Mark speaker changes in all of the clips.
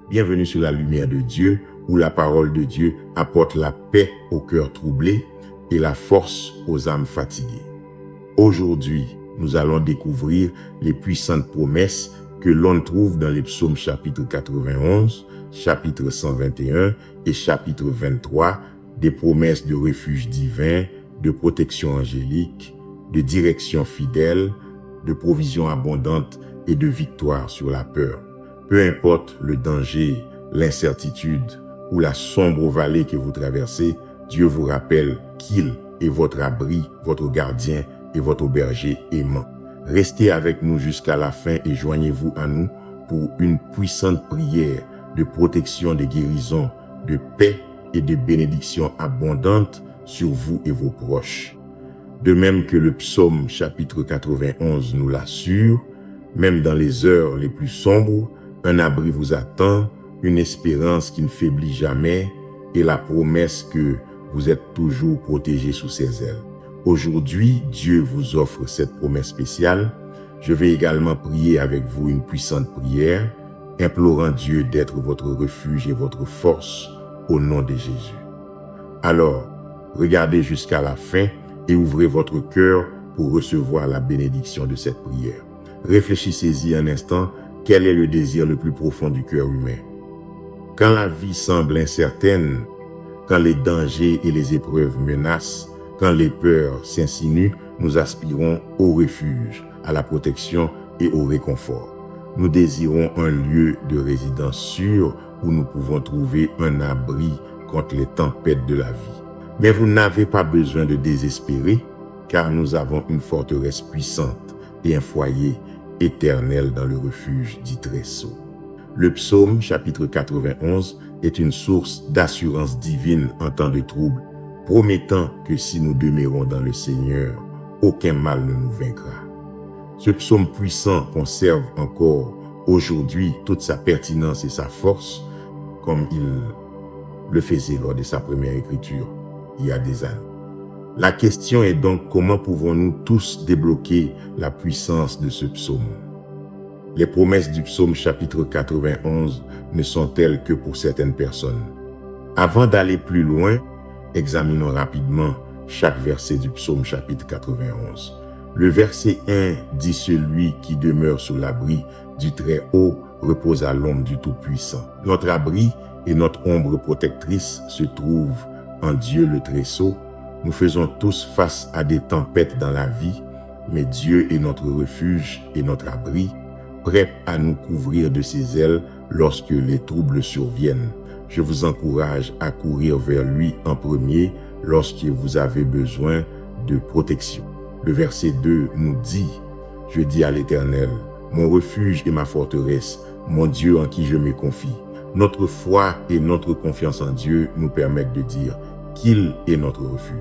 Speaker 1: Bienvenue sur la lumière de Dieu, où la parole de Dieu apporte la paix aux cœurs troublés et la force aux âmes fatiguées. Aujourd'hui, nous allons découvrir les puissantes promesses que l'on trouve dans les psaumes chapitre 91, chapitre 121 et chapitre 23, des promesses de refuge divin, de protection angélique, de direction fidèle, de provision abondante et de victoire sur la peur. Peu importe le danger, l'incertitude ou la sombre vallée que vous traversez, Dieu vous rappelle qu'il est votre abri, votre gardien et votre berger aimant. Restez avec nous jusqu'à la fin et joignez-vous à nous pour une puissante prière de protection, de guérison, de paix et de bénédiction abondante sur vous et vos proches. De même que le psaume chapitre 91 nous l'assure, même dans les heures les plus sombres, un abri vous attend, une espérance qui ne faiblit jamais et la promesse que vous êtes toujours protégé sous ses ailes. Aujourd'hui, Dieu vous offre cette promesse spéciale. Je vais également prier avec vous une puissante prière, implorant Dieu d'être votre refuge et votre force au nom de Jésus. Alors, regardez jusqu'à la fin et ouvrez votre cœur pour recevoir la bénédiction de cette prière. Réfléchissez-y un instant, quel est le désir le plus profond du cœur humain? Quand la vie semble incertaine, quand les dangers et les épreuves menacent, quand les peurs s'insinuent, nous aspirons au refuge, à la protection et au réconfort. Nous désirons un lieu de résidence sûr où nous pouvons trouver un abri contre les tempêtes de la vie. Mais vous n'avez pas besoin de désespérer, car nous avons une forteresse puissante et un foyer éternel dans le refuge dit Très-Haut. Le psaume chapitre 91 est une source d'assurance divine en temps de trouble, promettant que si nous demeurons dans le Seigneur, aucun mal ne nous vaincra. Ce psaume puissant conserve encore aujourd'hui toute sa pertinence et sa force, comme il le faisait lors de sa première écriture il y a des années. La question est donc comment pouvons-nous tous débloquer la puissance de ce psaume? Les promesses du psaume chapitre 91 ne sont-elles que pour certaines personnes. Avant d'aller plus loin, examinons rapidement chaque verset du psaume chapitre 91. Le verset 1 dit « Celui qui demeure sous l'abri du Très-Haut repose à l'ombre du Tout-Puissant ». Notre abri et notre ombre protectrice se trouvent en Dieu le Très-Haut. Nous faisons tous face à des tempêtes dans la vie, mais Dieu est notre refuge et notre abri, prêt à nous couvrir de ses ailes lorsque les troubles surviennent. Je vous encourage à courir vers lui en premier lorsque vous avez besoin de protection. Le verset 2 nous dit « Je dis à l'Éternel, mon refuge et ma forteresse, mon Dieu en qui je me confie. » Notre foi et notre confiance en Dieu nous permettent de dire qu'il est notre refuge.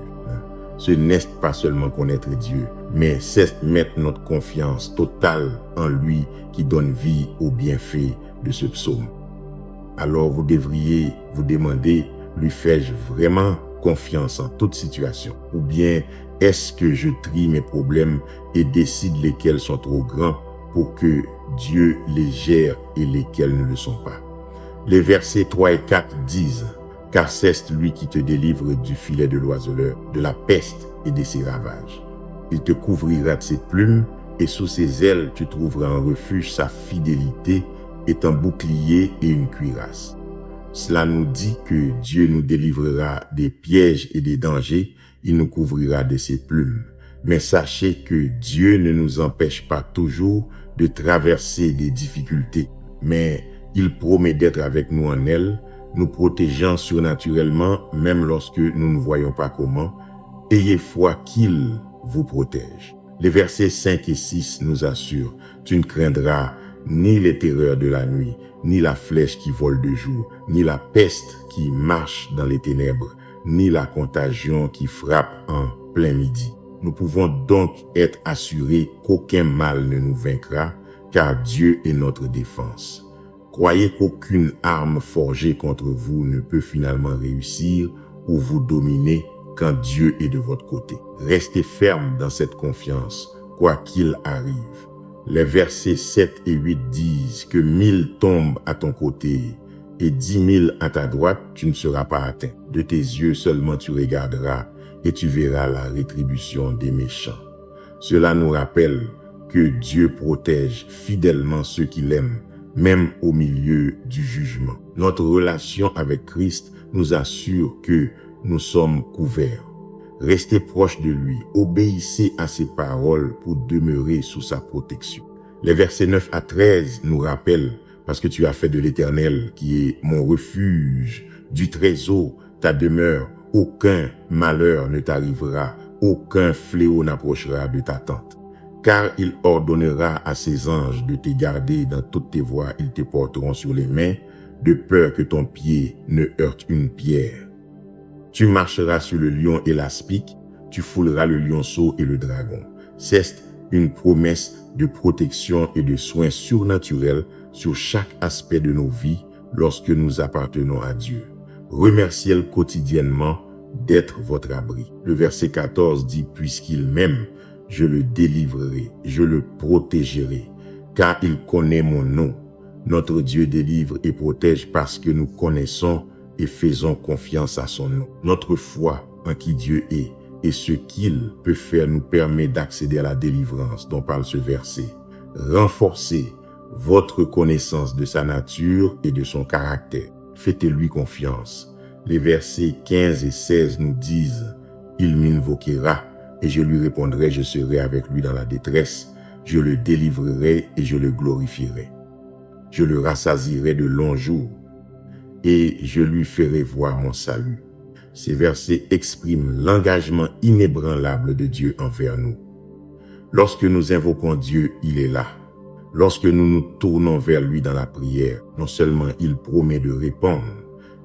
Speaker 1: Ce n'est pas seulement connaître Dieu, mais c'est mettre notre confiance totale en lui qui donne vie aux bienfaits de ce psaume. Alors vous devriez vous demander, lui fais-je vraiment confiance en toute situation? Ou bien est-ce que je trie mes problèmes et décide lesquels sont trop grands pour que Dieu les gère et lesquels ne le sont pas? Les versets 3 et 4 disent « Car c'est lui qui te délivre du filet de l'oiseleur, de la peste et de ses ravages. Il te couvrira de ses plumes et sous ses ailes tu trouveras un refuge. Sa fidélité est un bouclier et une cuirasse. » Cela nous dit que Dieu nous délivrera des pièges et des dangers, il nous couvrira de ses plumes. Mais sachez que Dieu ne nous empêche pas toujours de traverser des difficultés, mais il promet d'être avec nous en elles, nous protégeant surnaturellement même lorsque nous ne voyons pas comment. Ayez foi qu'il vous protège. Les versets 5 et 6 nous assurent « Tu ne craindras ni les terreurs de la nuit, ni la flèche qui vole de jour, ni la peste qui marche dans les ténèbres, ni la contagion qui frappe en plein midi. » Nous pouvons donc être assurés qu'aucun mal ne nous vaincra, car Dieu est notre défense. Croyez qu'aucune arme forgée contre vous ne peut finalement réussir ou vous dominer quand Dieu est de votre côté. Restez ferme dans cette confiance, quoi qu'il arrive. Les versets 7 et 8 disent que 1000 tombent à ton côté et 10 000 à ta droite, tu ne seras pas atteint. De tes yeux seulement tu regarderas et tu verras la rétribution des méchants. Cela nous rappelle que Dieu protège fidèlement ceux qui l'aiment, même au milieu du jugement. Notre relation avec Christ nous assure que nous sommes couverts. Restez proche de lui, obéissez à ses paroles pour demeurer sous sa protection. Les versets 9 à 13 nous rappellent, parce que tu as fait de l'Éternel, qui est mon refuge, du trésor, ta demeure, aucun malheur ne t'arrivera, aucun fléau n'approchera de ta tente. Car il ordonnera à ses anges de te garder dans toutes tes voies, ils te porteront sur les mains, de peur que ton pied ne heurte une pierre. Tu marcheras sur le lion et l'aspic, tu fouleras le lionceau et le dragon. C'est une promesse de protection et de soins surnaturels sur chaque aspect de nos vies lorsque nous appartenons à Dieu. Remerciez-le quotidiennement d'être votre abri. Le verset 14 dit « Puisqu'il m'aime, je le délivrerai, je le protégerai, car il connaît mon nom. » Notre Dieu délivre et protège parce que nous connaissons et faisons confiance à son nom. Notre foi en qui Dieu est et ce qu'il peut faire nous permet d'accéder à la délivrance dont parle ce verset. Renforcez votre connaissance de sa nature et de son caractère. Faites-lui confiance. Les versets 15 et 16 nous disent « Il m'invoquera et je lui répondrai, je serai avec lui dans la détresse. Je le délivrerai et je le glorifierai. Je le rassasierai de longs jours et je lui ferai voir mon salut. » Ces versets expriment l'engagement inébranlable de Dieu envers nous. Lorsque nous invoquons Dieu, il est là. Lorsque nous nous tournons vers lui dans la prière, non seulement il promet de répondre,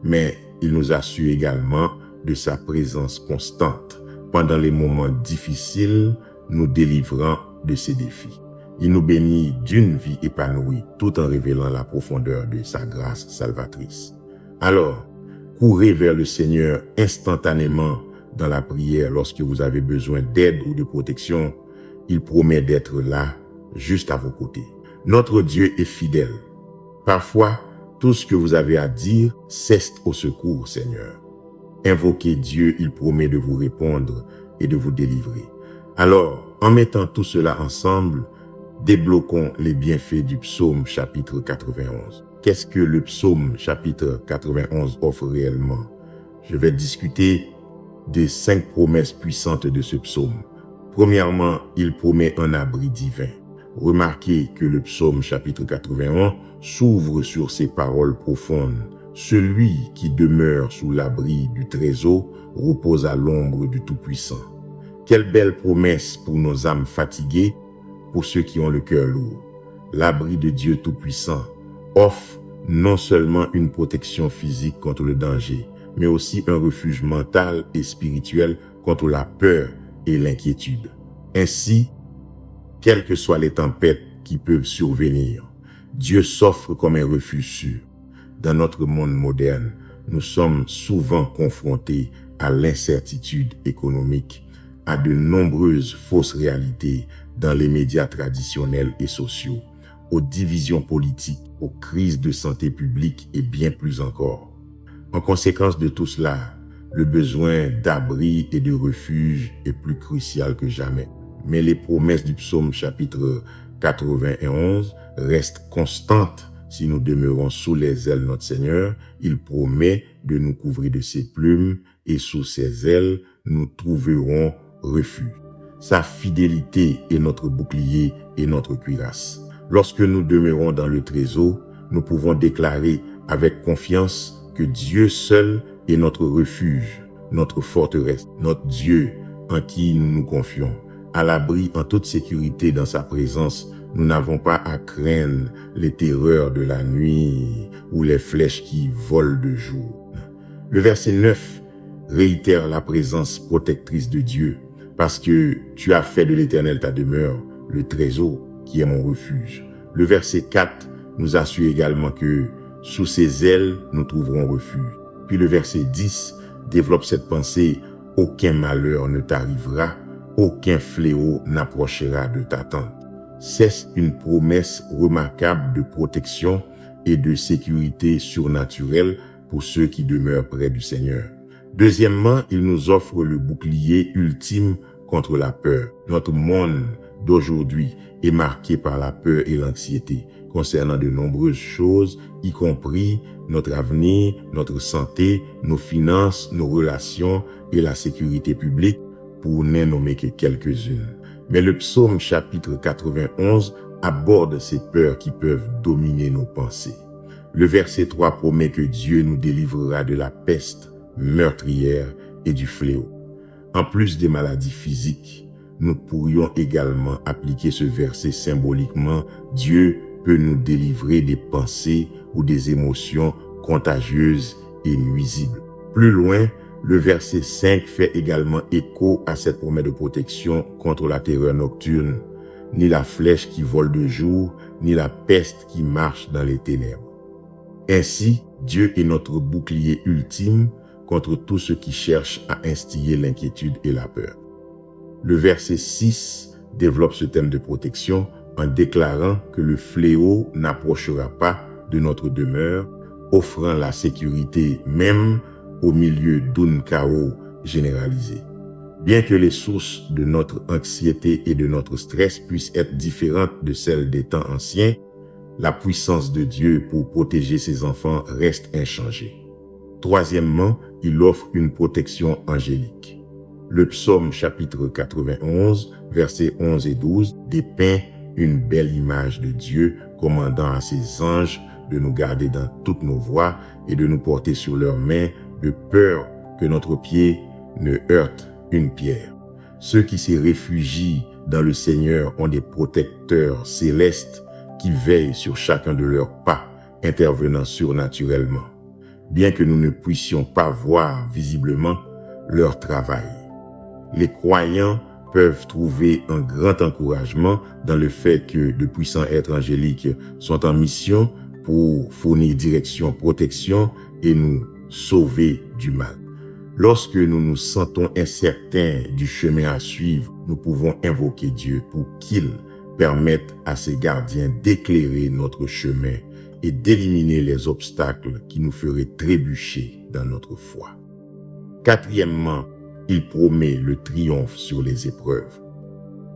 Speaker 1: mais il nous assure également de sa présence constante pendant les moments difficiles, nous délivrant de ses défis. Il nous bénit d'une vie épanouie tout en révélant la profondeur de sa grâce salvatrice. Alors, courez vers le Seigneur instantanément dans la prière lorsque vous avez besoin d'aide ou de protection. Il promet d'être là, juste à vos côtés. Notre Dieu est fidèle. Parfois, tout ce que vous avez à dire cesse au secours, Seigneur. Invoquez Dieu, il promet de vous répondre et de vous délivrer. Alors, en mettant tout cela ensemble, débloquons les bienfaits du psaume chapitre 91. Qu'est-ce que le psaume chapitre 91 offre réellement? Je vais discuter des 5 promesses puissantes de ce psaume. Premièrement, il promet un abri divin. Remarquez que le psaume chapitre 81 s'ouvre sur ces paroles profondes. Celui qui demeure sous l'abri du trésor repose à l'ombre du Tout-Puissant. Quelle belle promesse pour nos âmes fatiguées, pour ceux qui ont le cœur lourd. L'abri de Dieu Tout-Puissant offre non seulement une protection physique contre le danger, mais aussi un refuge mental et spirituel contre la peur et l'inquiétude. Ainsi, quelles que soient les tempêtes qui peuvent survenir, Dieu s'offre comme un refuge sûr. Dans notre monde moderne, nous sommes souvent confrontés à l'incertitude économique, à de nombreuses fausses réalités dans les médias traditionnels et sociaux, aux divisions politiques, aux crises de santé publique et bien plus encore. En conséquence de tout cela, le besoin d'abri et de refuge est plus crucial que jamais. Mais les promesses du psaume chapitre 91 restent constantes si nous demeurons sous les ailes de notre Seigneur. Il promet de nous couvrir de ses plumes et sous ses ailes, nous trouverons refuge. Sa fidélité est notre bouclier et notre cuirasse. Lorsque nous demeurons dans le trésor, nous pouvons déclarer avec confiance que Dieu seul est notre refuge, notre forteresse, notre Dieu en qui nous nous confions. À l'abri en toute sécurité dans sa présence, nous n'avons pas à craindre les terreurs de la nuit ou les flèches qui volent de jour. Le verset 9 réitère la présence protectrice de Dieu parce que tu as fait de l'Éternel ta demeure, le trésor qui est mon refuge. Le verset 4 nous assure également que sous ses ailes, nous trouverons refuge. Puis le verset 10 développe cette pensée, aucun malheur ne t'arrivera, aucun fléau n'approchera de ta tente. C'est une promesse remarquable de protection et de sécurité surnaturelle pour ceux qui demeurent près du Seigneur. Deuxièmement, il nous offre le bouclier ultime contre la peur. Notre monde d'aujourd'hui est marqué par la peur et l'anxiété concernant de nombreuses choses, y compris notre avenir, notre santé, nos finances, nos relations et la sécurité publique, pour n'en nommer que quelques-unes. Mais le psaume chapitre 91 aborde ces peurs qui peuvent dominer nos pensées. Le verset 3 promet que Dieu nous délivrera de la peste meurtrière et du fléau. En plus des maladies physiques, nous pourrions également appliquer ce verset symboliquement. Dieu peut nous délivrer des pensées ou des émotions contagieuses et nuisibles. Plus loin, le verset 5 fait également écho à cette promesse de protection contre la terreur nocturne, ni la flèche qui vole de jour, ni la peste qui marche dans les ténèbres. Ainsi, Dieu est notre bouclier ultime contre tout ce qui cherche à instiller l'inquiétude et la peur. Le verset 6 développe ce thème de protection en déclarant que le fléau n'approchera pas de notre demeure, offrant la sécurité même au milieu d'un chaos généralisé. Bien que les sources de notre anxiété et de notre stress puissent être différentes de celles des temps anciens, la puissance de Dieu pour protéger ses enfants reste inchangée. Troisièmement, il offre une protection angélique. Le psaume chapitre 91, versets 11 et 12 dépeint une belle image de Dieu commandant à ses anges de nous garder dans toutes nos voies et de nous porter sur leurs mains de peur que notre pied ne heurte une pierre. Ceux qui se réfugient dans le Seigneur ont des protecteurs célestes qui veillent sur chacun de leurs pas, intervenant surnaturellement, bien que nous ne puissions pas voir visiblement leur travail. Les croyants peuvent trouver un grand encouragement dans le fait que de puissants êtres angéliques sont en mission pour fournir direction, protection et nous sauver du mal. Lorsque nous nous sentons incertains du chemin à suivre, nous pouvons invoquer Dieu pour qu'il permette à ses gardiens d'éclairer notre chemin et d'éliminer les obstacles qui nous feraient trébucher dans notre foi. Quatrièmement, il promet le triomphe sur les épreuves.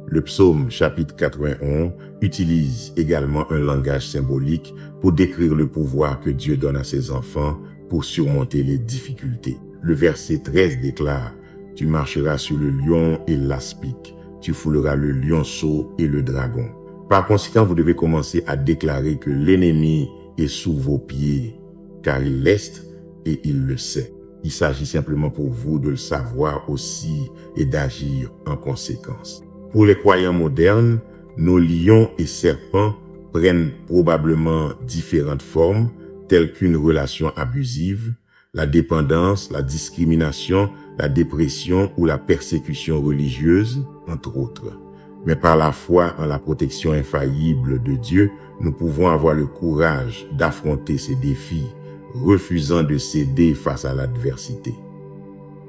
Speaker 1: Le psaume chapitre 81 utilise également un langage symbolique pour décrire le pouvoir que Dieu donne à ses enfants pour surmonter les difficultés. Le verset 13 déclare « Tu marcheras sur le lion et l'aspic, tu fouleras le lionceau et le dragon. » Par conséquent, vous devez commencer à déclarer que l'ennemi est sous vos pieds, car il l'est et il le sait. Il s'agit simplement pour vous de le savoir aussi et d'agir en conséquence. Pour les croyants modernes, nos lions et serpents prennent probablement différentes formes, telles qu'une relation abusive, la dépendance, la discrimination, la dépression ou la persécution religieuse, entre autres. Mais par la foi en la protection infaillible de Dieu, nous pouvons avoir le courage d'affronter ces défis, refusant de céder face à l'adversité.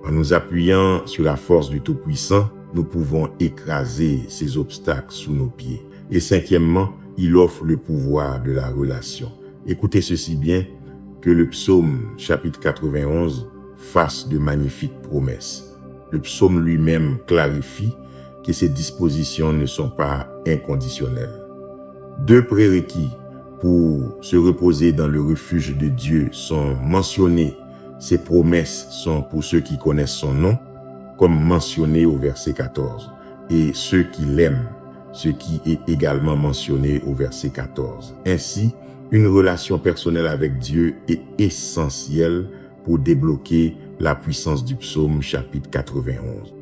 Speaker 1: En nous appuyant sur la force du Tout-Puissant, nous pouvons écraser ces obstacles sous nos pieds. Et cinquièmement, il offre le pouvoir de la relation. Écoutez ceci bien, que le psaume chapitre 91 fasse de magnifiques promesses. Le psaume lui-même clarifie que ces dispositions ne sont pas inconditionnelles. Deux prérequis pour se reposer dans le refuge de Dieu sont mentionnés. Ces promesses sont pour ceux qui connaissent son nom, comme mentionné au verset 14, et ceux qui l'aiment, ce qui est également mentionné au verset 14. Ainsi, une relation personnelle avec Dieu est essentielle pour débloquer la puissance du psaume chapitre 91.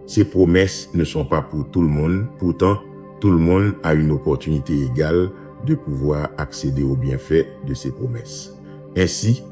Speaker 1: Ces promesses ne sont pas pour tout le monde, pourtant, tout le monde a une opportunité égale de pouvoir accéder aux bienfaits de ces promesses. Ainsi,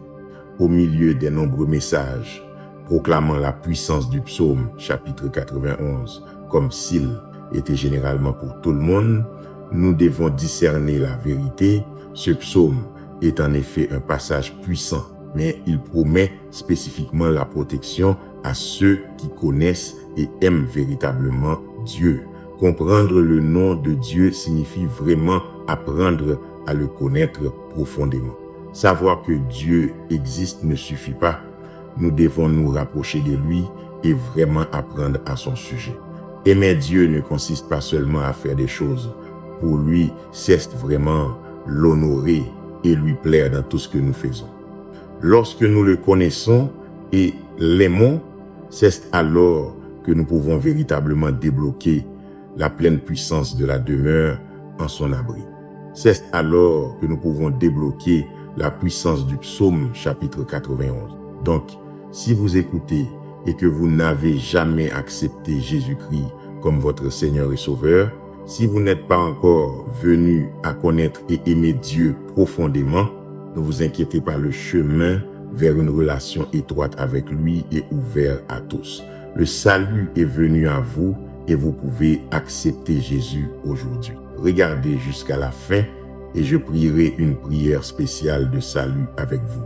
Speaker 1: au milieu des nombreux messages proclamant la puissance du psaume chapitre 91 comme s'il était généralement pour tout le monde, nous devons discerner la vérité. Ce psaume est en effet un passage puissant, mais il promet spécifiquement la protection à ceux qui connaissent et aiment véritablement Dieu Comprendre le nom de Dieu signifie vraiment apprendre à le connaître profondément. Savoir que Dieu existe ne suffit pas. Nous devons nous rapprocher de lui et vraiment apprendre à son sujet. Aimer Dieu ne consiste pas seulement à faire des choses. Pour lui, c'est vraiment l'honorer et lui plaire dans tout ce que nous faisons. Lorsque nous le connaissons et l'aimons, c'est alors que nous pouvons véritablement débloquer la pleine puissance de la demeure en son abri. C'est alors que nous pouvons débloquer la puissance du psaume chapitre 91. Donc, si vous écoutez et que vous n'avez jamais accepté Jésus-Christ comme votre Seigneur et Sauveur, si vous n'êtes pas encore venu à connaître et aimer Dieu profondément, ne vous inquiétez pas, le chemin vers une relation étroite avec lui est ouvert à tous. Le salut est venu à vous et vous pouvez accepter Jésus aujourd'hui. Regardez jusqu'à la fin et je prierai une prière spéciale de salut avec vous.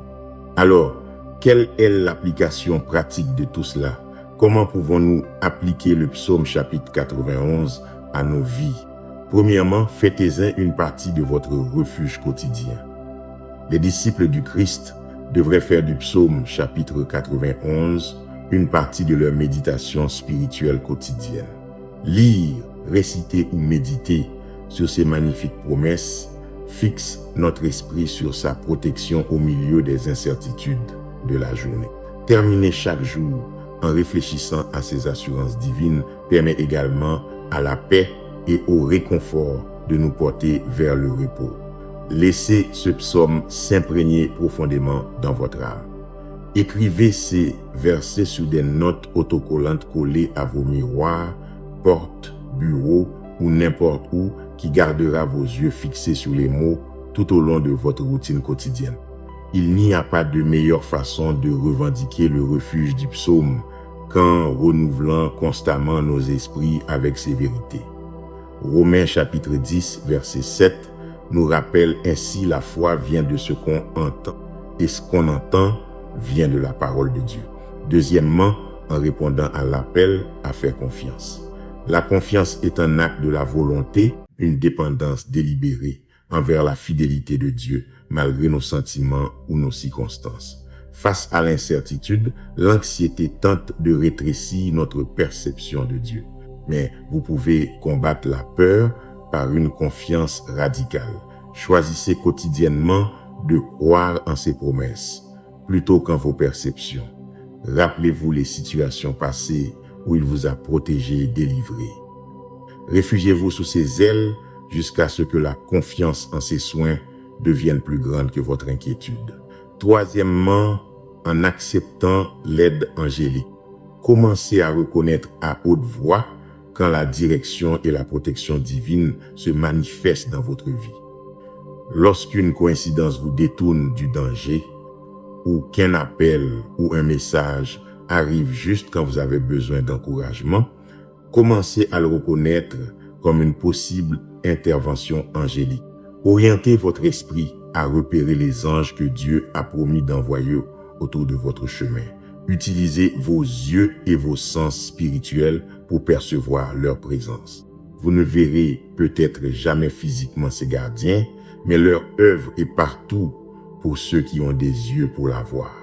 Speaker 1: Alors, quelle est l'application pratique de tout cela? Comment pouvons-nous appliquer le psaume chapitre 91 à nos vies? Premièrement, faites-en une partie de votre refuge quotidien. Les disciples du Christ devraient faire du psaume chapitre 91 une partie de leur méditation spirituelle quotidienne. Lire, réciter ou méditer sur ces magnifiques promesses fixe notre esprit sur sa protection au milieu des incertitudes de la journée. Terminer chaque jour en réfléchissant à ces assurances divines permet également à la paix et au réconfort de nous porter vers le repos. Laissez ce psaume s'imprégner profondément dans votre âme. Écrivez ces versets sur des notes autocollantes collées à vos miroirs, portes, bureaux ou n'importe où qui gardera vos yeux fixés sur les mots tout au long de votre routine quotidienne. Il n'y a pas de meilleure façon de revendiquer le refuge du psaume qu'en renouvelant constamment nos esprits avec ces vérités. Romains chapitre 10, verset 7 nous rappelle ainsi: la foi vient de ce qu'on entend et ce qu'on entend vient de la parole de Dieu. Deuxièmement, en répondant à l'appel à faire confiance. La confiance est un acte de la volonté, une dépendance délibérée envers la fidélité de Dieu, malgré nos sentiments ou nos circonstances. Face à l'incertitude, l'anxiété tente de rétrécir notre perception de Dieu. Mais vous pouvez combattre la peur par une confiance radicale. Choisissez quotidiennement de croire en ses promesses, plutôt qu'en vos perceptions. Rappelez-vous les situations passées où il vous a protégé et délivré. Réfugiez-vous sous ses ailes jusqu'à ce que la confiance en ses soins devienne plus grande que votre inquiétude. Troisièmement, en acceptant l'aide angélique. Commencez à reconnaître à haute voix quand la direction et la protection divine se manifestent dans votre vie. Lorsqu'une coïncidence vous détourne du danger, ou qu'un appel ou un message arrive juste quand vous avez besoin d'encouragement, commencez à le reconnaître comme une possible intervention angélique. Orientez votre esprit à repérer les anges que Dieu a promis d'envoyer autour de votre chemin. Utilisez vos yeux et vos sens spirituels pour percevoir leur présence. Vous ne verrez peut-être jamais physiquement ces gardiens, mais leur œuvre est partout pour ceux qui ont des yeux pour la voir.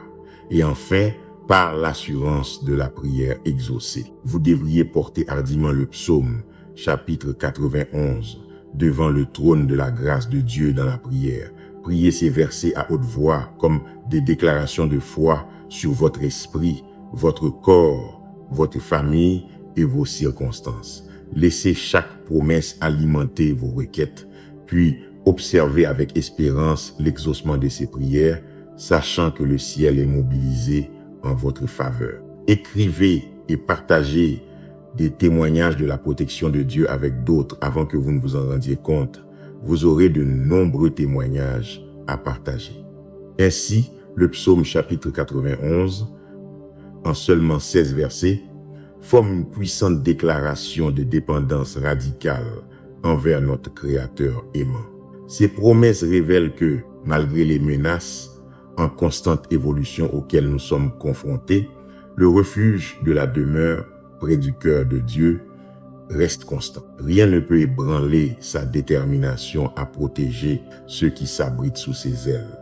Speaker 1: Et enfin, par l'assurance de la prière exaucée, vous devriez porter hardiment le psaume, chapitre 91, devant le trône de la grâce de Dieu dans la prière. Priez ces versets à haute voix comme des déclarations de foi sur votre esprit, votre corps, votre famille et vos circonstances. Laissez chaque promesse alimenter vos requêtes, puis observez avec espérance l'exaucement de ces prières, sachant que le ciel est mobilisé en votre faveur. Écrivez et partagez des témoignages de la protection de Dieu avec d'autres avant que vous ne vous en rendiez compte. Vous aurez de nombreux témoignages à partager. Ainsi, le psaume chapitre 91, en seulement 16 versets, forme une puissante déclaration de dépendance radicale envers notre Créateur aimant. Ces promesses révèlent que, malgré les menaces en constante évolution auxquelles nous sommes confrontés, le refuge de la demeure près du cœur de Dieu reste constant. Rien ne peut ébranler sa détermination à protéger ceux qui s'abritent sous ses ailes.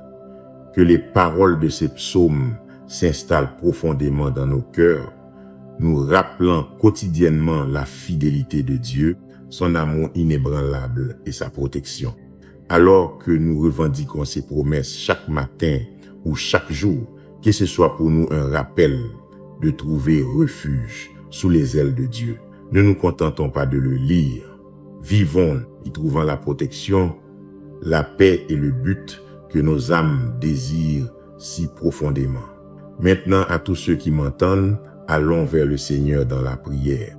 Speaker 1: Que les paroles de ces psaumes s'installent profondément dans nos cœurs, nous rappelant quotidiennement la fidélité de Dieu, son amour inébranlable et sa protection. Alors que nous revendiquons ses promesses chaque matin ou chaque jour, que ce soit pour nous un rappel de trouver refuge sous les ailes de Dieu. Ne nous contentons pas de le lire. Vivons y trouvant la protection, la paix et le but que nos âmes désirent si profondément. Maintenant, à tous ceux qui m'entendent, allons vers le Seigneur dans la prière.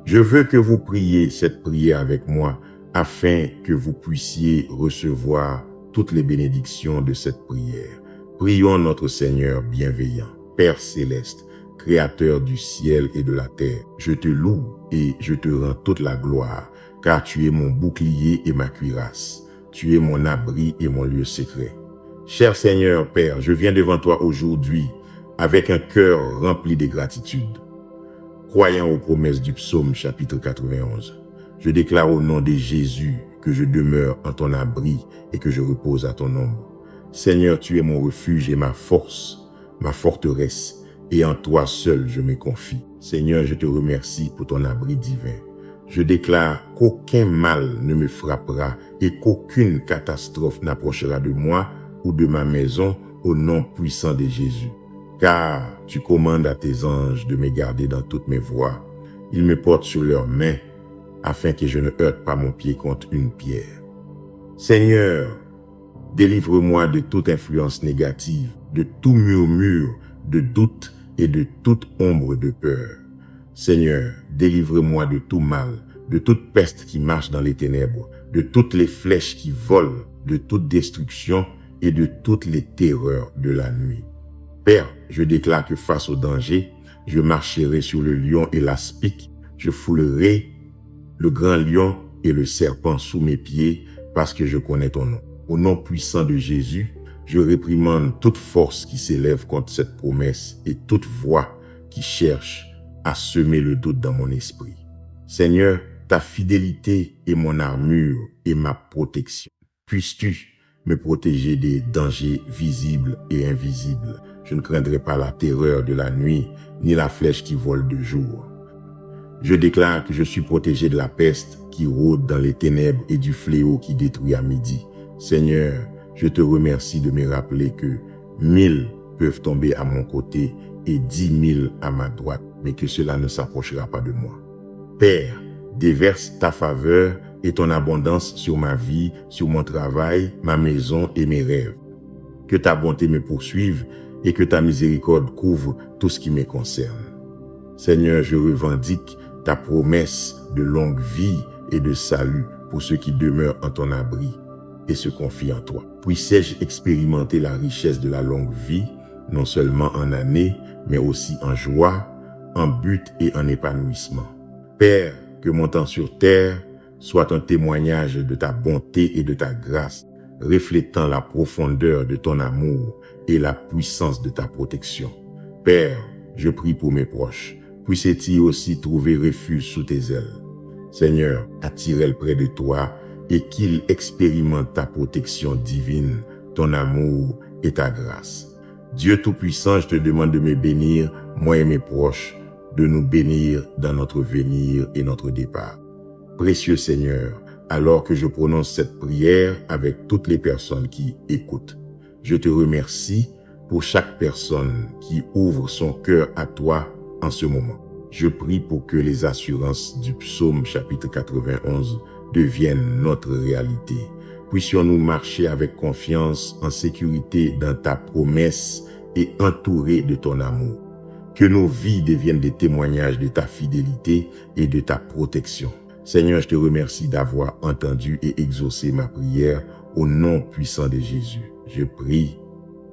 Speaker 1: Je veux que vous priez cette prière avec moi afin que vous puissiez recevoir toutes les bénédictions de cette prière. Prions notre Seigneur bienveillant, Père céleste, Créateur du ciel et de la terre. Je te loue et je te rends toute la gloire, car tu es mon bouclier et ma cuirasse. Tu es mon abri et mon lieu secret. Cher Seigneur, Père, je viens devant toi aujourd'hui avec un cœur rempli de gratitude. Croyant aux promesses du psaume chapitre 91, je déclare au nom de Jésus que je demeure en ton abri et que je repose à ton ombre. Seigneur, tu es mon refuge et ma force, ma forteresse, et en toi seul je me confie. Seigneur, je te remercie pour ton abri divin. Je déclare qu'aucun mal ne me frappera et qu'aucune catastrophe n'approchera de moi ou de ma maison au nom puissant de Jésus. Car tu commandes à tes anges de me garder dans toutes mes voies. Ils me portent sur leurs mains afin que je ne heurte pas mon pied contre une pierre. Seigneur, délivre-moi de toute influence négative, de tout murmure, de doute et de toute ombre de peur. Seigneur, délivre-moi de tout mal, de toute peste qui marche dans les ténèbres, de toutes les flèches qui volent, de toute destruction et de toutes les terreurs de la nuit. Père, je déclare que face au danger, je marcherai sur le lion et l'aspic, je foulerai le grand lion et le serpent sous mes pieds parce que je connais ton nom. Au nom puissant de Jésus, je réprimande toute force qui s'élève contre cette promesse et toute voix qui cherche à semer le doute dans mon esprit. Seigneur, ta fidélité est mon armure et ma protection. Puisses-tu me protéger des dangers visibles et invisibles. Je ne craindrai pas la terreur de la nuit, ni la flèche qui vole de jour. Je déclare que je suis protégé de la peste qui rôde dans les ténèbres et du fléau qui détruit à midi. Seigneur, je te remercie de me rappeler que 1000 peuvent tomber à mon côté et 10 000 à ma droite, mais que cela ne s'approchera pas de moi. Père, déverse ta faveur et ton abondance sur ma vie, sur mon travail, ma maison et mes rêves. Que ta bonté me poursuive et que ta miséricorde couvre tout ce qui me concerne. Seigneur, je revendique ta promesse de longue vie et de salut pour ceux qui demeurent en ton abri et se confient en toi. Puisse-je expérimenter la richesse de la longue vie, non seulement en années, mais aussi en joie, en but et en épanouissement. Père, que mon temps sur terre soit un témoignage de ta bonté et de ta grâce, reflétant la profondeur de ton amour et la puissance de ta protection. Père, je prie pour mes proches. Puissent-ils aussi trouver refuge sous tes ailes. Seigneur, attire-les près de toi et qu'ils expérimentent ta protection divine, ton amour et ta grâce. Dieu Tout-Puissant, je te demande de me bénir, moi et mes proches, de nous bénir dans notre venir et notre départ. Précieux Seigneur, alors que je prononce cette prière avec toutes les personnes qui écoutent, je te remercie pour chaque personne qui ouvre son cœur à toi en ce moment. Je prie pour que les assurances du psaume chapitre 91 deviennent notre réalité. Puissions-nous marcher avec confiance, en sécurité dans ta promesse et entourés de ton amour. Que nos vies deviennent des témoignages de ta fidélité et de ta protection. Seigneur, je te remercie d'avoir entendu et exaucé ma prière au nom puissant de Jésus. Je prie.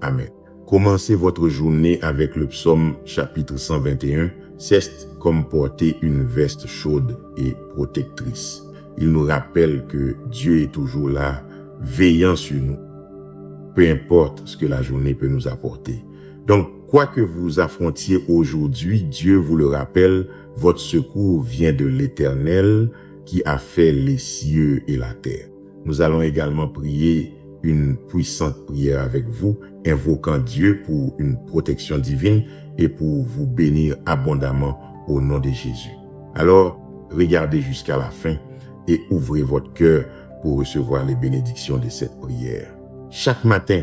Speaker 1: Amen. Commencez votre journée avec le psaume chapitre 121. C'est comme porter une veste chaude et protectrice. Il nous rappelle que Dieu est toujours là, veillant sur nous. Peu importe ce que la journée peut nous apporter. Donc, quoi que vous affrontiez aujourd'hui, Dieu vous le rappelle, votre secours vient de l'Éternel qui a fait les cieux et la terre. Nous allons également prier une puissante prière avec vous, invoquant Dieu pour une protection divine et pour vous bénir abondamment au nom de Jésus. Alors, regardez jusqu'à la fin et ouvrez votre cœur pour recevoir les bénédictions de cette prière. Chaque matin,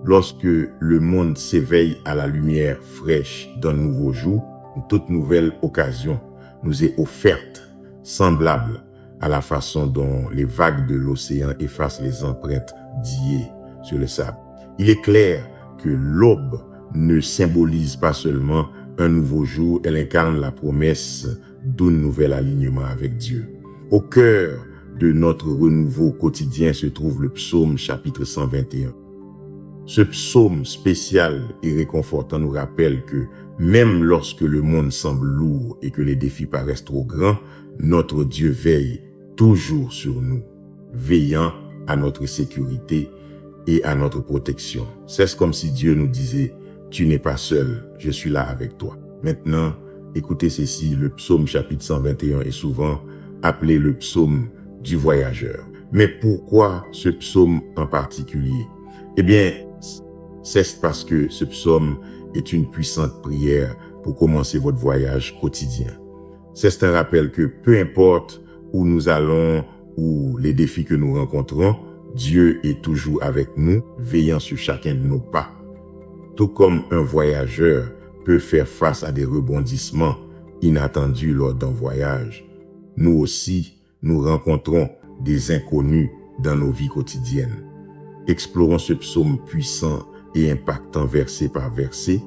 Speaker 1: lorsque le monde s'éveille à la lumière fraîche d'un nouveau jour, une toute nouvelle occasion nous est offerte, semblable à la façon dont les vagues de l'océan effacent les empreintes d'hier sur le sable. Il est clair que l'aube ne symbolise pas seulement un nouveau jour, elle incarne la promesse d'un nouvel alignement avec Dieu. Au cœur de notre renouveau quotidien se trouve le psaume chapitre 121. Ce psaume spécial et réconfortant nous rappelle que même lorsque le monde semble lourd et que les défis paraissent trop grands, notre Dieu veille toujours sur nous, veillant à notre sécurité et à notre protection. C'est comme si Dieu nous disait, tu n'es pas seul, je suis là avec toi. Maintenant, écoutez ceci, le psaume chapitre 121 est souvent appelé le psaume du voyageur. Mais pourquoi ce psaume en particulier? Eh bien, c'est parce que ce psaume est une puissante prière pour commencer votre voyage quotidien. C'est un rappel que peu importe où nous allons ou les défis que nous rencontrons, Dieu est toujours avec nous, veillant sur chacun de nos pas. Tout comme un voyageur peut faire face à des rebondissements inattendus lors d'un voyage, nous aussi, nous rencontrons des inconnus dans nos vies quotidiennes. Explorons ce psaume puissant et impactant verset par verset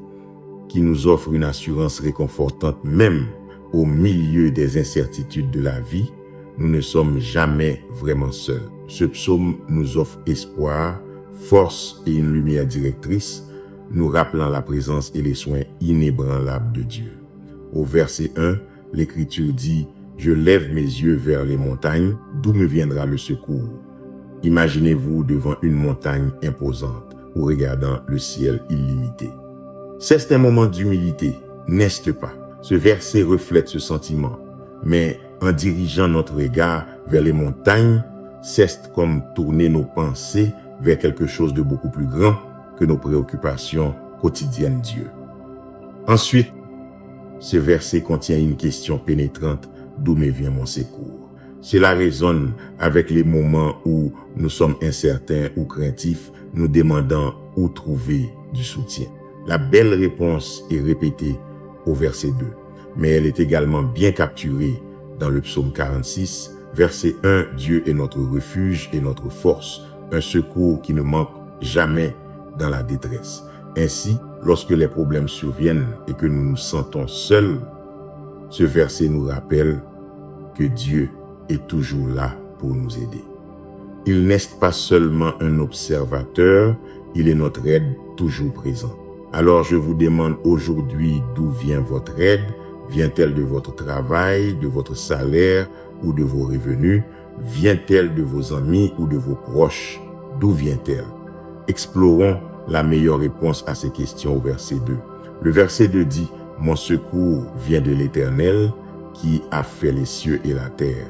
Speaker 1: qui nous offre une assurance réconfortante même au milieu des incertitudes de la vie. Nous ne sommes jamais vraiment seuls. Ce psaume nous offre espoir, force et une lumière directrice, nous rappelant la présence et les soins inébranlables de Dieu. Au verset 1, l'Écriture dit « Je lève mes yeux vers les montagnes, d'où me viendra le secours ?» Imaginez-vous devant une montagne imposante ou regardant le ciel illimité. C'est un moment d'humilité, n'est-ce pas? Ce verset reflète ce sentiment. Mais en dirigeant notre regard vers les montagnes, c'est comme tourner nos pensées vers quelque chose de beaucoup plus grand que nos préoccupations quotidiennes Dieu. Ensuite, ce verset contient une question pénétrante, d'où me vient mon secours? Cela résonne avec les moments où nous sommes incertains ou craintifs, nous demandant où trouver du soutien. La belle réponse est répétée au verset 2, mais elle est également bien capturée dans le psaume 46, verset 1, Dieu est notre refuge et notre force, un secours qui ne manque jamais dans la détresse. Ainsi, lorsque les problèmes surviennent et que nous nous sentons seuls, ce verset nous rappelle que Dieu est toujours là pour nous aider. Il n'est pas seulement un observateur, il est notre aide toujours présent. Alors je vous demande aujourd'hui d'où vient votre aide. Vient-elle de votre travail, de votre salaire ou de vos revenus? Vient-elle de vos amis ou de vos proches? D'où vient-elle? Explorons la meilleure réponse à ces questions au verset 2. Le verset 2 dit « Mon secours vient de l'Éternel qui a fait les cieux et la terre. »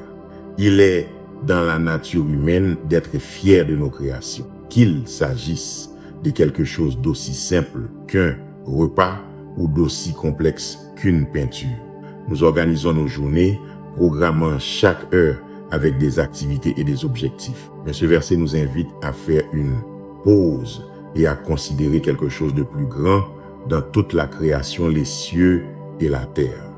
Speaker 1: Il est dans la nature humaine d'être fier de nos créations, qu'il s'agisse de quelque chose d'aussi simple qu'un repas ou d'aussi complexe qu'une peinture. Nous organisons nos journées, programmant chaque heure avec des activités et des objectifs. Mais ce verset nous invite à faire une pause et à considérer quelque chose de plus grand dans toute la création, les cieux et la terre.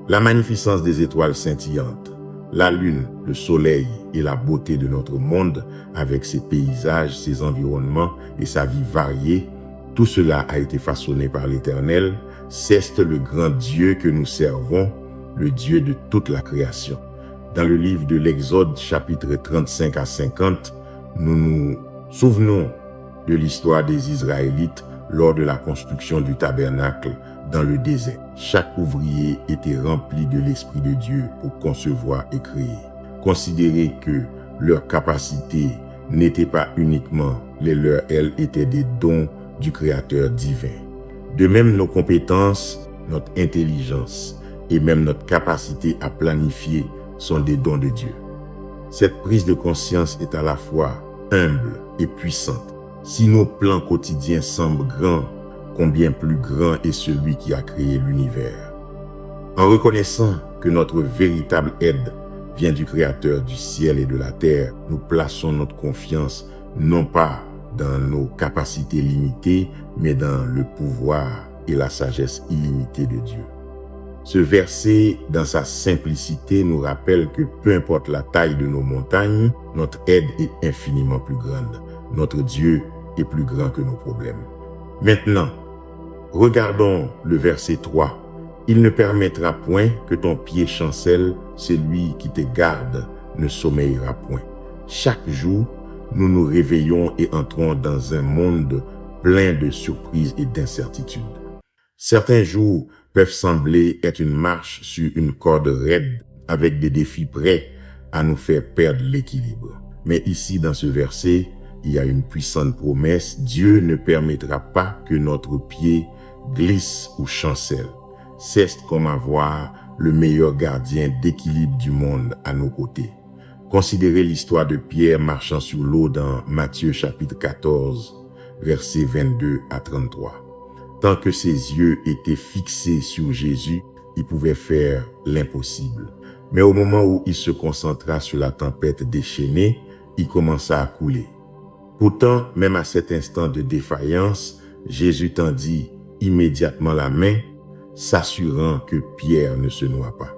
Speaker 1: La magnificence des étoiles scintillantes, la lune, le soleil et la beauté de notre monde avec ses paysages, ses environnements et sa vie variée, tout cela a été façonné par l'Éternel. C'est le grand Dieu que nous servons, le Dieu de toute la création. Dans le livre de l'Exode, chapitre 35 à 50, nous nous souvenons de l'histoire des Israélites lors de la construction du tabernacle dans le désert. Chaque ouvrier était rempli de l'Esprit de Dieu pour concevoir et créer. Considérez que leur capacité n'était pas uniquement les leurs, elles étaient des dons du Créateur divin. De même, nos compétences, notre intelligence et même notre capacité à planifier sont des dons de Dieu. Cette prise de conscience est à la fois humble et puissante. Si nos plans quotidiens semblent grands, combien plus grand est celui qui a créé l'univers. En reconnaissant que notre véritable aide vient du Créateur du ciel et de la terre, nous plaçons notre confiance non pas dans nos capacités limitées, mais dans le pouvoir et la sagesse illimitée de Dieu. Ce verset, dans sa simplicité, nous rappelle que peu importe la taille de nos montagnes, notre aide est infiniment plus grande. Notre Dieu est plus grand que nos problèmes. Maintenant, regardons le verset 3. Il ne permettra point que ton pied chancelle, celui qui te garde ne sommeillera point. Chaque jour, nous nous réveillons et entrons dans un monde plein de surprises et d'incertitudes. Certains jours peuvent sembler être une marche sur une corde raide avec des défis prêts à nous faire perdre l'équilibre. Mais ici, dans ce verset, il y a une puissante promesse. Dieu ne permettra pas que notre pied glisse ou chancelle. C'est comme avoir le meilleur gardien d'équilibre du monde à nos côtés. Considérez l'histoire de Pierre marchant sur l'eau dans Matthieu chapitre 14, versets 22 à 33. Tant que ses yeux étaient fixés sur Jésus, il pouvait faire l'impossible. Mais au moment où il se concentra sur la tempête déchaînée, il commença à couler. Pourtant, même à cet instant de défaillance, Jésus tendit immédiatement la main, s'assurant que Pierre ne se noie pas.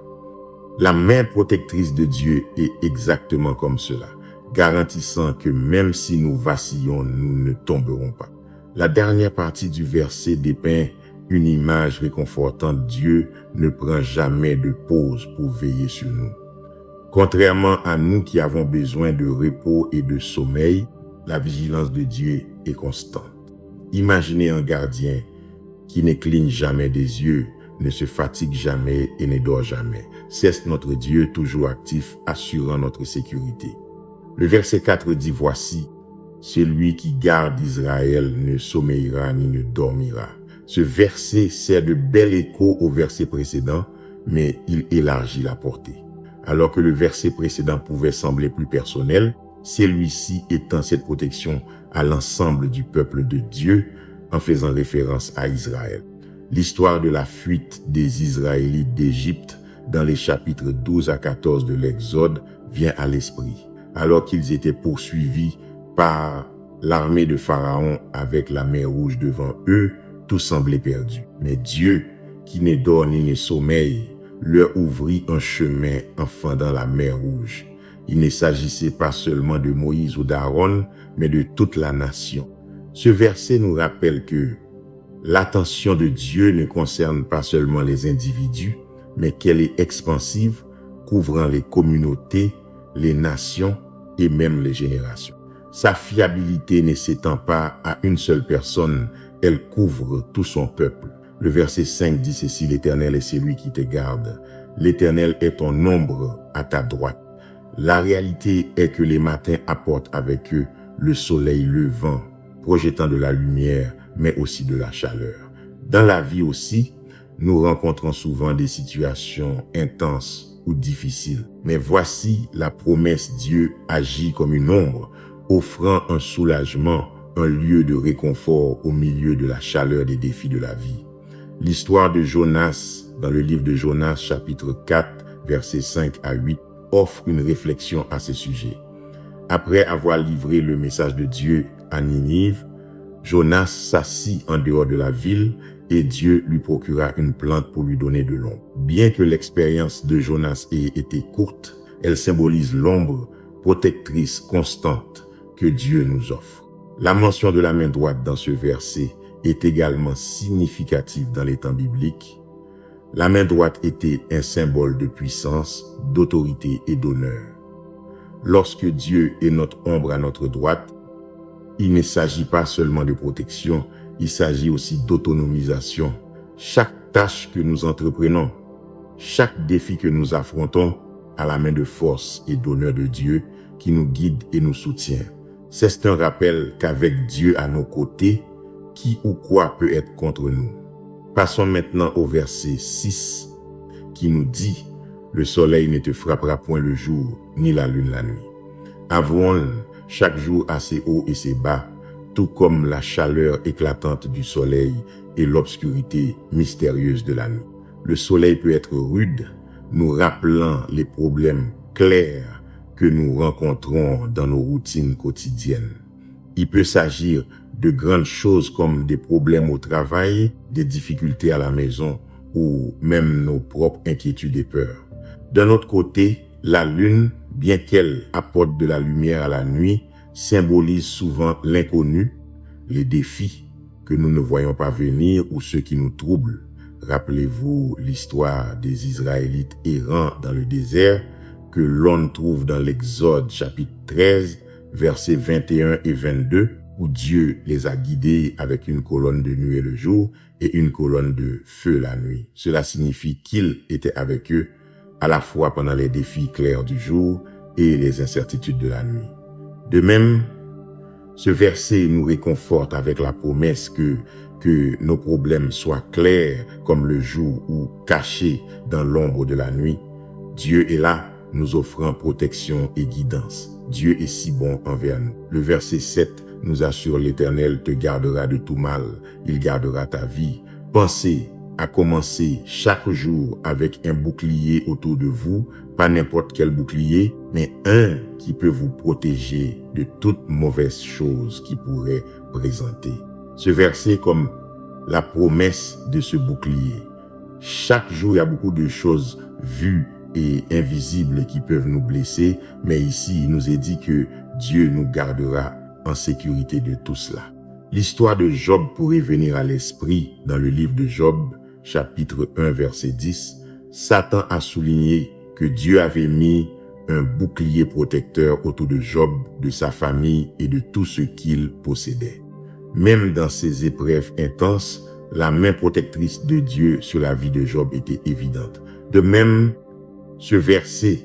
Speaker 1: La main protectrice de Dieu est exactement comme cela, garantissant que même si nous vacillons, nous ne tomberons pas. La dernière partie du verset dépeint une image réconfortante. Dieu ne prend jamais de pause pour veiller sur nous. Contrairement à nous qui avons besoin de repos et de sommeil, la vigilance de Dieu est constante. Imaginez un gardien qui ne cligne jamais des yeux, ne se fatigue jamais et ne dort jamais. C'est notre Dieu toujours actif, assurant notre sécurité. Le verset 4 dit, « Voici, celui qui garde Israël ne sommeillera ni ne dormira. » Ce verset sert de bel écho au verset précédent, mais il élargit la portée. Alors que le verset précédent pouvait sembler plus personnel, celui-ci étend cette protection à l'ensemble du peuple de Dieu en faisant référence à Israël. L'histoire de la fuite des Israélites d'Égypte dans les chapitres 12 à 14 de l'Exode vient à l'esprit. Alors qu'ils étaient poursuivis par l'armée de Pharaon avec la mer Rouge devant eux, tout semblait perdu. Mais Dieu, qui ne dort ni ne sommeille, leur ouvrit un chemin en fendant la mer Rouge. Il ne s'agissait pas seulement de Moïse ou d'Aaron, mais de toute la nation. Ce verset nous rappelle que l'attention de Dieu ne concerne pas seulement les individus, mais qu'elle est expansive, couvrant les communautés, les nations et même les générations. Sa fiabilité ne s'étend pas à une seule personne, elle couvre tout son peuple. Le verset 5 dit ceci, « L'Éternel est celui qui te garde. L'Éternel est ton ombre à ta droite. » La réalité est que les matins apportent avec eux le soleil levant, projetant de la lumière, mais aussi de la chaleur. Dans la vie aussi, nous rencontrons souvent des situations intenses ou difficiles. Mais voici la promesse, Dieu agit comme une ombre, offrant un soulagement, un lieu de réconfort au milieu de la chaleur des défis de la vie. L'histoire de Jonas, dans le livre de Jonas, chapitre 4, versets 5 à 8, offre une réflexion à ce sujet. Après avoir livré le message de Dieu à Ninive, Jonas s'assit en dehors de la ville et Dieu lui procura une plante pour lui donner de l'ombre. Bien que l'expérience de Jonas ait été courte, elle symbolise l'ombre protectrice constante que Dieu nous offre. La mention de la main droite dans ce verset est également significative dans les temps bibliques. La main droite était un symbole de puissance, d'autorité et d'honneur. Lorsque Dieu est notre ombre à notre droite, il ne s'agit pas seulement de protection, il s'agit aussi d'autonomisation. Chaque tâche que nous entreprenons, chaque défi que nous affrontons a la main de force et d'honneur de Dieu qui nous guide et nous soutient. C'est un rappel qu'avec Dieu à nos côtés, qui ou quoi peut être contre nous. Passons maintenant au verset 6 qui nous dit « Le soleil ne te frappera point le jour, ni la lune la nuit. Avouons chaque jour à ses hauts et ses bas, tout comme la chaleur éclatante du soleil et l'obscurité mystérieuse de la nuit. Le soleil peut être rude, nous rappelant les problèmes clairs que nous rencontrons dans nos routines quotidiennes. Il peut s'agir de grandes choses comme des problèmes au travail, des difficultés à la maison ou même nos propres inquiétudes et peurs. D'un autre côté, la lune, bien qu'elle apporte de la lumière à la nuit, symbolise souvent l'inconnu, les défis que nous ne voyons pas venir ou ceux qui nous troublent. Rappelez-vous l'histoire des Israélites errants dans le désert que l'on trouve dans l'Exode chapitre 13, versets 21 et 22, où Dieu les a guidés avec une colonne de nuée le jour et une colonne de feu la nuit. Cela signifie qu'il était avec eux à la fois pendant les défis clairs du jour et les incertitudes de la nuit. De même, ce verset nous réconforte avec la promesse que nos problèmes soient clairs comme le jour ou cachés dans l'ombre de la nuit. Dieu est là, nous offrant protection et guidance. Dieu est si bon envers nous. Le verset 7 nous assure l'Éternel te gardera de tout mal, il gardera ta vie. Pensez à commencer chaque jour avec un bouclier autour de vous, pas n'importe quel bouclier, mais un qui peut vous protéger de toute mauvaise chose qui pourrait présenter. Ce verset comme la promesse de ce bouclier. Chaque jour, il y a beaucoup de choses vues et invisibles qui peuvent nous blesser, mais ici, il nous est dit que Dieu nous gardera en sécurité de tout cela. L'histoire de Job pourrait venir à l'esprit dans le livre de Job, chapitre 1, verset 10. Satan a souligné que Dieu avait mis un bouclier protecteur autour de Job, de sa famille et de tout ce qu'il possédait. Même dans ces épreuves intenses, la main protectrice de Dieu sur la vie de Job était évidente. De même, ce verset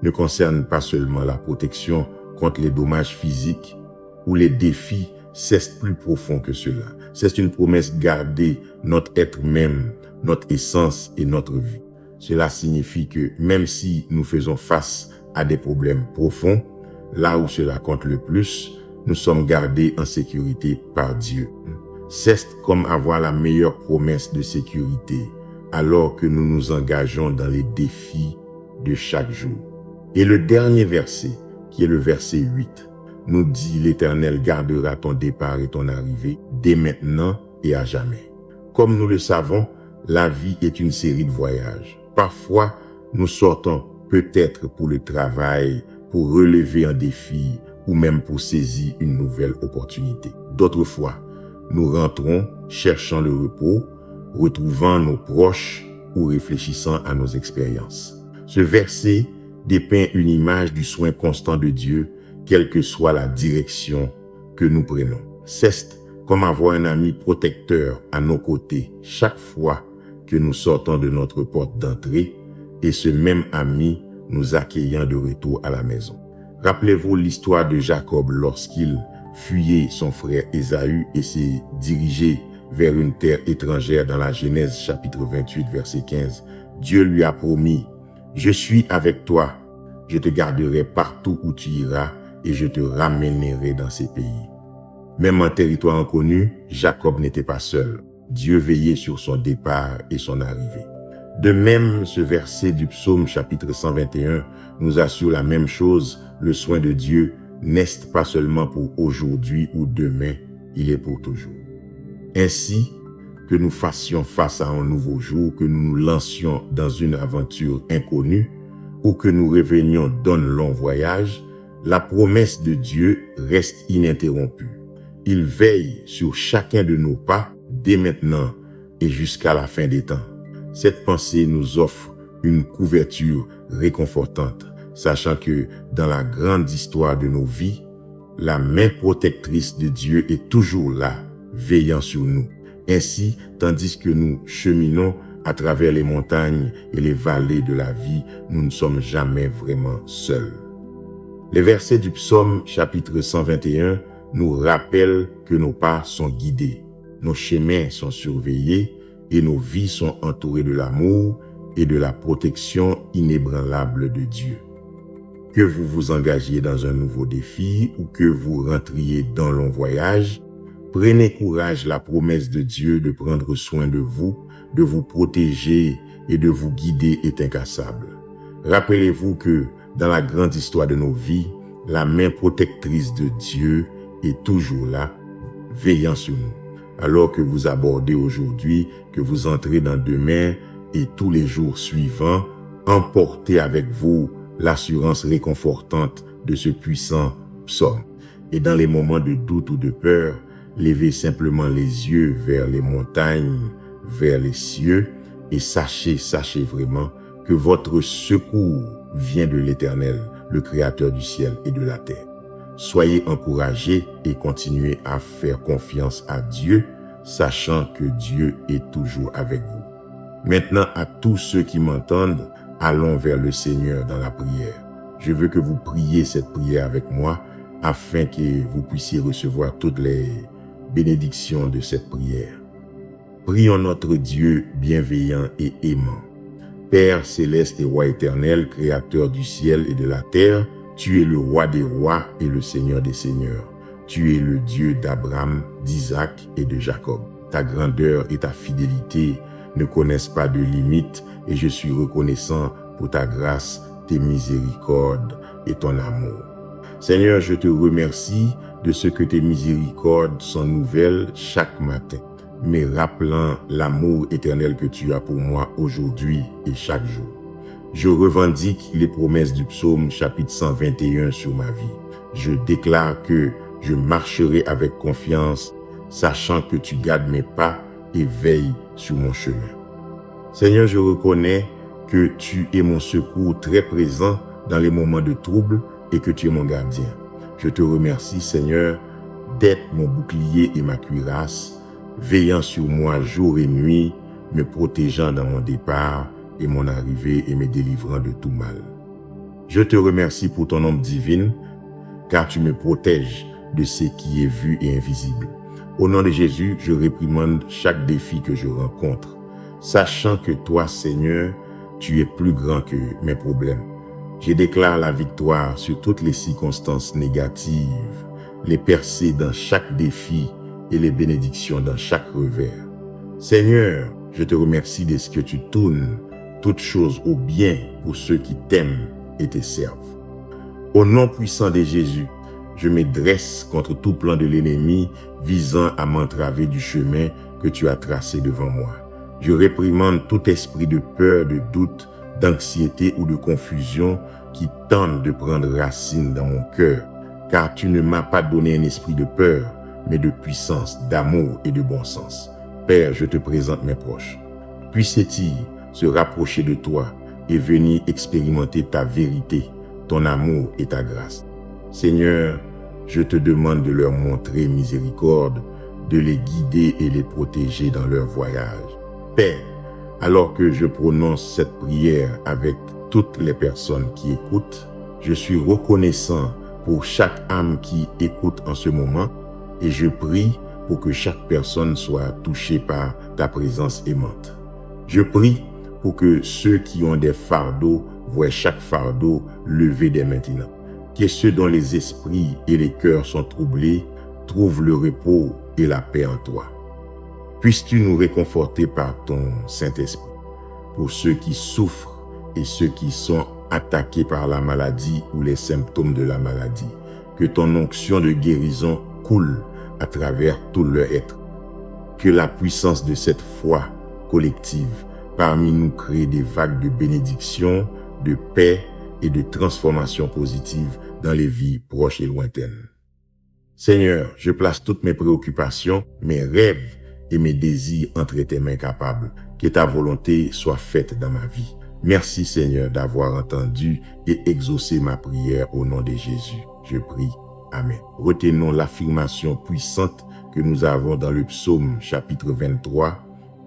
Speaker 1: ne concerne pas seulement la protection contre les dommages physiques ou les défis, c'est plus profond que cela. C'est une promesse garder notre être même, notre essence et notre vie. Cela signifie que même si nous faisons face à des problèmes profonds, là où cela compte le plus, nous sommes gardés en sécurité par Dieu. C'est comme avoir la meilleure promesse de sécurité alors que nous nous engageons dans les défis de chaque jour. Et le dernier verset, qui est le verset 8, nous dit l'Éternel gardera ton départ et ton arrivée dès maintenant et à jamais. Comme nous le savons, la vie est une série de voyages. Parfois, nous sortons peut-être pour le travail, pour relever un défi ou même pour saisir une nouvelle opportunité. D'autres fois, nous rentrons cherchant le repos, retrouvant nos proches ou réfléchissant à nos expériences. Ce verset dépeint une image du soin constant de Dieu, quelle que soit la direction que nous prenons. C'est comme avoir un ami protecteur à nos côtés chaque fois que nous sortons de notre porte d'entrée et ce même ami nous accueillant de retour à la maison. Rappelez-vous l'histoire de Jacob lorsqu'il fuyait son frère Ésaü et s'est dirigé vers une terre étrangère dans la Genèse chapitre 28 verset 15. Dieu lui a promis « Je suis avec toi, je te garderai partout où tu iras et je te ramènerai dans ces pays. » Même en territoire inconnu, Jacob n'était pas seul. Dieu veillait sur son départ et son arrivée. De même, ce verset du psaume chapitre 121 nous assure la même chose. Le soin de Dieu n'est pas seulement pour aujourd'hui ou demain, il est pour toujours. Ainsi, que nous fassions face à un nouveau jour, que nous nous lancions dans une aventure inconnue ou que nous revenions d'un long voyage, la promesse de Dieu reste ininterrompue. Il veille sur chacun de nos pas dès maintenant et jusqu'à la fin des temps. Cette pensée nous offre une couverture réconfortante, sachant que dans la grande histoire de nos vies, la main protectrice de Dieu est toujours là, veillant sur nous. Ainsi, tandis que nous cheminons à travers les montagnes et les vallées de la vie, nous ne sommes jamais vraiment seuls. Les versets du psaume chapitre 121 nous rappellent que nos pas sont guidés, nos chemins sont surveillés et nos vies sont entourées de l'amour et de la protection inébranlable de Dieu. Que vous vous engagiez dans un nouveau défi ou que vous rentriez dans long voyage, prenez courage, la promesse de Dieu de prendre soin de vous protéger et de vous guider est incassable. Rappelez-vous que dans la grande histoire de nos vies, la main protectrice de Dieu est toujours là, veillant sur nous. Alors que vous abordez aujourd'hui, que vous entrez dans demain et tous les jours suivants, emportez avec vous l'assurance réconfortante de ce puissant psaume. Et dans les moments de doute ou de peur, levez simplement les yeux vers les montagnes, vers les cieux, et sachez vraiment que votre secours vient de l'Éternel, le Créateur du ciel et de la terre. Soyez encouragés et continuez à faire confiance à Dieu, sachant que Dieu est toujours avec vous. Maintenant, à tous ceux qui m'entendent, allons vers le Seigneur dans la prière. Je veux que vous priez cette prière avec moi, afin que vous puissiez recevoir toutes les bénédictions de cette prière. Prions notre Dieu bienveillant et aimant. Père céleste et roi éternel, créateur du ciel et de la terre, tu es le roi des rois et le Seigneur des seigneurs. Tu es le Dieu d'Abraham, d'Isaac et de Jacob. Ta grandeur et ta fidélité ne connaissent pas de limites et je suis reconnaissant pour ta grâce, tes miséricordes et ton amour. Seigneur, je te remercie de ce que tes miséricordes sont nouvelles chaque matin, mais rappelant l'amour éternel que tu as pour moi aujourd'hui et chaque jour. Je revendique les promesses du psaume chapitre 121 sur ma vie. Je déclare que je marcherai avec confiance, sachant que tu gardes mes pas et veilles sur mon chemin. Seigneur, je reconnais que tu es mon secours très présent dans les moments de trouble et que tu es mon gardien. Je te remercie, Seigneur, d'être mon bouclier et ma cuirasse, veillant sur moi jour et nuit, me protégeant dans mon départ et mon arrivée et me délivrant de tout mal. Je te remercie pour ton ombre divine, car tu me protèges de ce qui est vu et invisible. Au nom de Jésus, je réprimande chaque défi que je rencontre, sachant que toi, Seigneur, tu es plus grand que mes problèmes. Je déclare la victoire sur toutes les circonstances négatives, les percées dans chaque défi et les bénédictions dans chaque revers. Seigneur, je te remercie de ce que tu tournes toutes choses au bien pour ceux qui t'aiment et te servent. Au nom puissant de Jésus, je me dresse contre tout plan de l'ennemi visant à m'entraver du chemin que tu as tracé devant moi. Je réprimande tout esprit de peur, de doute, d'anxiété ou de confusion qui tente de prendre racine dans mon cœur, car tu ne m'as pas donné un esprit de peur, mais de puissance, d'amour et de bon sens. Père, je te présente mes proches. Puissent-ils se rapprocher de toi et venir expérimenter ta vérité, ton amour et ta grâce. Seigneur, je te demande de leur montrer miséricorde, de les guider et les protéger dans leur voyage. Père, alors que je prononce cette prière avec toutes les personnes qui écoutent, je suis reconnaissant pour chaque âme qui écoute en ce moment et je prie pour que chaque personne soit touchée par ta présence aimante. Je prie pour que ceux qui ont des fardeaux voient chaque fardeau levé dès maintenant. Que ceux dont les esprits et les cœurs sont troublés trouvent le repos et la paix en toi. Puisses-tu nous réconforter par ton Saint-Esprit pour ceux qui souffrent et ceux qui sont attaqués par la maladie ou les symptômes de la maladie. Que ton onction de guérison coule à travers tout leur être. Que la puissance de cette foi collective parmi nous crée des vagues de bénédiction, de paix et de transformation positive dans les vies proches et lointaines. Seigneur, je place toutes mes préoccupations, mes rêves et mes désirs entre tes mains capables. Que ta volonté soit faite dans ma vie. Merci Seigneur d'avoir entendu et exaucé ma prière au nom de Jésus. Je prie. Amen. Retenons l'affirmation puissante que nous avons dans le psaume chapitre 23,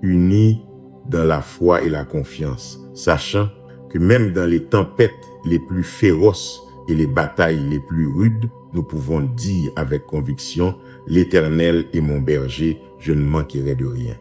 Speaker 1: unis dans la foi et la confiance, sachant que même dans les tempêtes les plus féroces et les batailles les plus rudes, nous pouvons dire avec conviction, l'Éternel est mon berger, je ne manquerai de rien.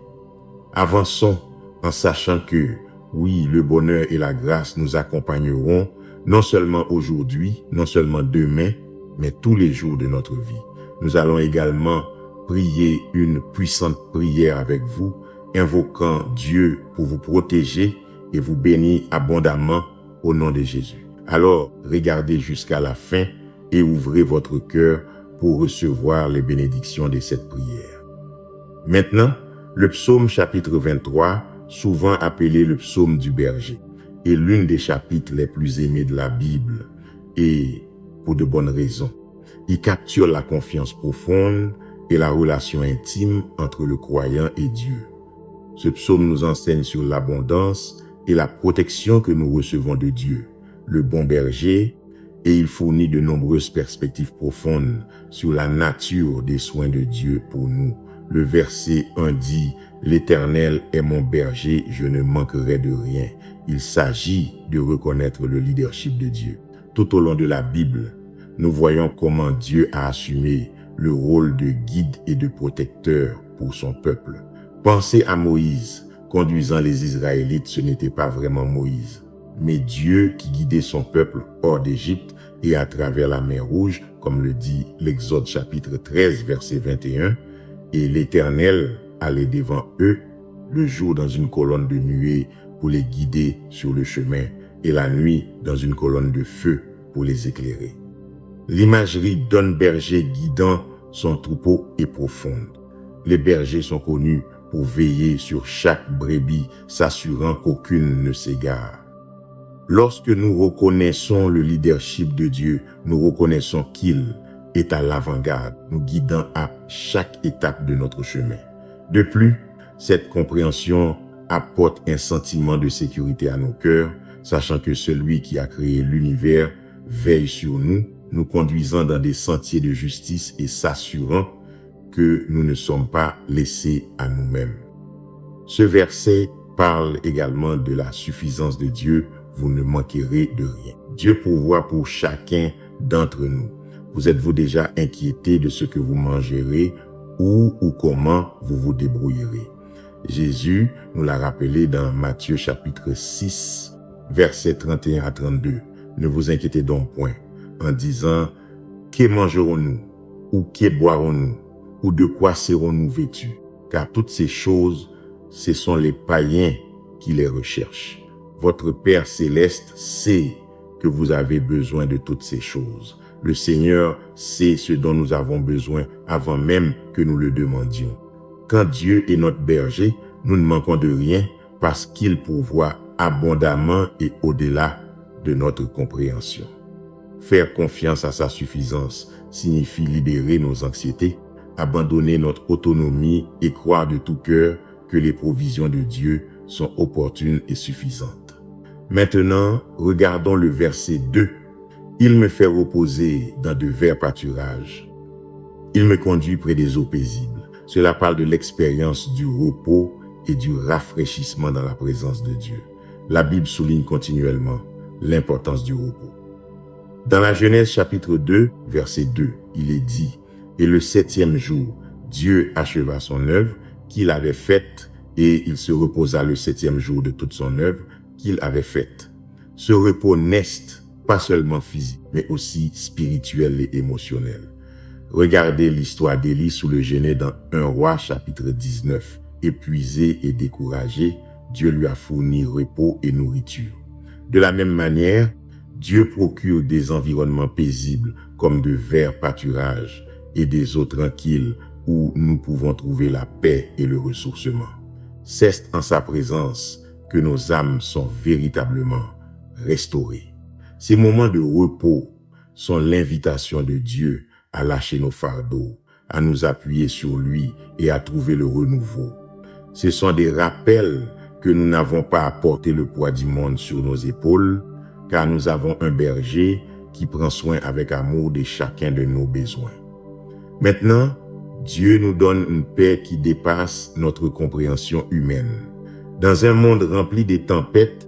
Speaker 1: Avançons en sachant que, oui, le bonheur et la grâce nous accompagneront non seulement aujourd'hui, non seulement demain, mais tous les jours de notre vie. Nous allons également prier une puissante prière avec vous, invoquant Dieu pour vous protéger et vous bénir abondamment au nom de Jésus. Alors, regardez jusqu'à la fin et ouvrez votre cœur pour recevoir les bénédictions de cette prière. Maintenant, le psaume chapitre 23, souvent appelé le psaume du berger, est l'une des chapitres les plus aimés de la Bible et pour de bonnes raisons. Il capture la confiance profonde et la relation intime entre le croyant et Dieu. Ce psaume nous enseigne sur l'abondance et la protection que nous recevons de Dieu, le bon berger, et il fournit de nombreuses perspectives profondes sur la nature des soins de Dieu pour nous. Le verset 1 dit « L'Éternel est mon berger, je ne manquerai de rien ». Il s'agit de reconnaître le leadership de Dieu. Tout au long de la Bible, nous voyons comment Dieu a assumé le rôle de guide et de protecteur pour son peuple. Pensez à Moïse. Conduisant les Israélites, ce n'était pas vraiment Moïse, mais Dieu qui guidait son peuple hors d'Égypte et à travers la mer Rouge, comme le dit l'Exode chapitre 13, verset 21, et l'Éternel allait devant eux le jour dans une colonne de nuée pour les guider sur le chemin et la nuit dans une colonne de feu pour les éclairer. L'imagerie d'un berger guidant son troupeau est profonde. Les bergers sont connus pour veiller sur chaque brebis, s'assurant qu'aucune ne s'égare. Lorsque nous reconnaissons le leadership de Dieu, nous reconnaissons qu'il est à l'avant-garde, nous guidant à chaque étape de notre chemin. De plus, cette compréhension apporte un sentiment de sécurité à nos cœurs, sachant que celui qui a créé l'univers veille sur nous, nous conduisant dans des sentiers de justice et s'assurant que nous ne sommes pas laissés à nous-mêmes. Ce verset parle également de la suffisance de Dieu. Vous ne manquerez de rien. Dieu pourvoit pour chacun d'entre nous. Vous êtes-vous déjà inquiété de ce que vous mangerez ou comment vous vous débrouillerez? Jésus nous l'a rappelé dans Matthieu chapitre 6, versets 31 à 32. Ne vous inquiétez donc point en disant « Que mangerons-nous? Ou que boirons-nous? Ou de quoi serons-nous vêtus? » Car toutes ces choses, ce sont les païens qui les recherchent. Votre Père céleste sait que vous avez besoin de toutes ces choses. Le Seigneur sait ce dont nous avons besoin avant même que nous le demandions. Quand Dieu est notre berger, nous ne manquons de rien parce qu'il pourvoit abondamment et au-delà de notre compréhension. Faire confiance à sa suffisance signifie libérer nos anxiétés, abandonner notre autonomie et croire de tout cœur que les provisions de Dieu sont opportunes et suffisantes. Maintenant, regardons le verset 2. Il me fait reposer dans de verts pâturages. Il me conduit près des eaux paisibles. Cela parle de l'expérience du repos et du rafraîchissement dans la présence de Dieu. La Bible souligne continuellement l'importance du repos. Dans la Genèse chapitre 2, verset 2, il est dit « Et le 7e jour, Dieu acheva son œuvre qu'il avait faite et il se reposa le 7e jour de toute son œuvre qu'il avait faite. » Ce repos n'est pas seulement physique, mais aussi spirituel et émotionnel. Regardez l'histoire d'Élie sous le genêt dans 1 Roi chapitre 19. Épuisé et découragé, Dieu lui a fourni repos et nourriture. De la même manière, Dieu procure des environnements paisibles comme de verts pâturages et des eaux tranquilles où nous pouvons trouver la paix et le ressourcement. C'est en sa présence que nos âmes sont véritablement restaurées. Ces moments de repos sont l'invitation de Dieu à lâcher nos fardeaux, à nous appuyer sur lui et à trouver le renouveau. Ce sont des rappels que nous n'avons pas à porter le poids du monde sur nos épaules, car nous avons un berger qui prend soin avec amour de chacun de nos besoins. Maintenant, Dieu nous donne une paix qui dépasse notre compréhension humaine. Dans un monde rempli de tempêtes,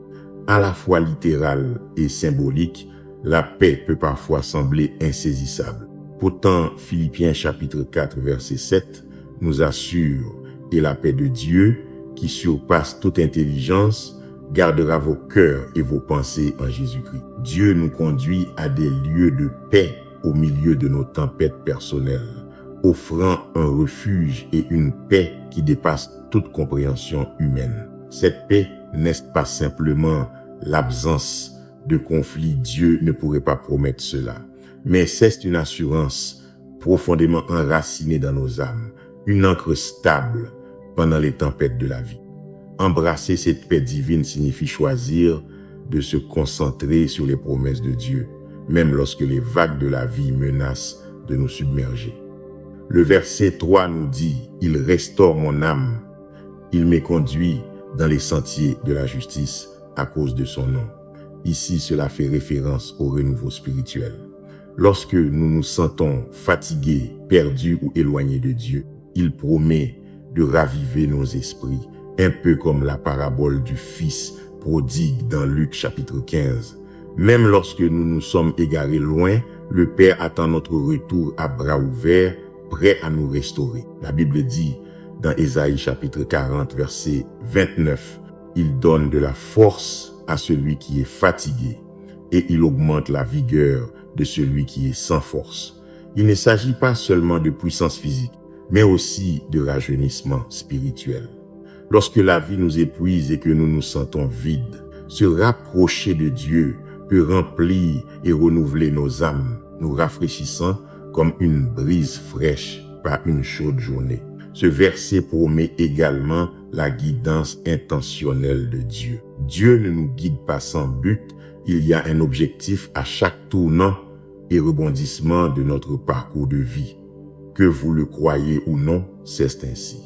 Speaker 1: à la fois littérales et symboliques, la paix peut parfois sembler insaisissable. Pourtant, Philippiens chapitre 4 verset 7 nous assure « Et la paix de Dieu, qui surpasse toute intelligence, gardera vos cœurs et vos pensées en Jésus-Christ. Dieu nous conduit à des lieux de paix au milieu de nos tempêtes personnelles, offrant un refuge et une paix qui dépasse toute compréhension humaine. Cette paix n'est pas simplement l'absence de conflit, Dieu ne pourrait pas promettre cela, mais c'est une assurance profondément enracinée dans nos âmes, une ancre stable pendant les tempêtes de la vie. Embrasser cette paix divine signifie choisir de se concentrer sur les promesses de Dieu, même lorsque les vagues de la vie menacent de nous submerger. Le verset 3 nous dit « Il restaure mon âme, il me conduit dans les sentiers de la justice à cause de son nom. » Ici, cela fait référence au renouveau spirituel. Lorsque nous nous sentons fatigués, perdus ou éloignés de Dieu, il promet de raviver nos esprits, un peu comme la parabole du fils prodigue dans Luc chapitre 15. Même lorsque nous nous sommes égarés loin, le Père attend notre retour à bras ouverts, prêt à nous restaurer. La Bible dit dans Ésaïe chapitre 40, verset 29, « Il donne de la force à celui qui est fatigué et il augmente la vigueur de celui qui est sans force. » Il ne s'agit pas seulement de puissance physique, mais aussi de rajeunissement spirituel. Lorsque la vie nous épuise et que nous nous sentons vides, se rapprocher de Dieu peut remplir et renouveler nos âmes, nous rafraîchissant comme une brise fraîche par une chaude journée. Ce verset promet également la guidance intentionnelle de Dieu. Dieu ne nous guide pas sans but, il y a un objectif à chaque tournant et rebondissement de notre parcours de vie. Que vous le croyez ou non, c'est ainsi.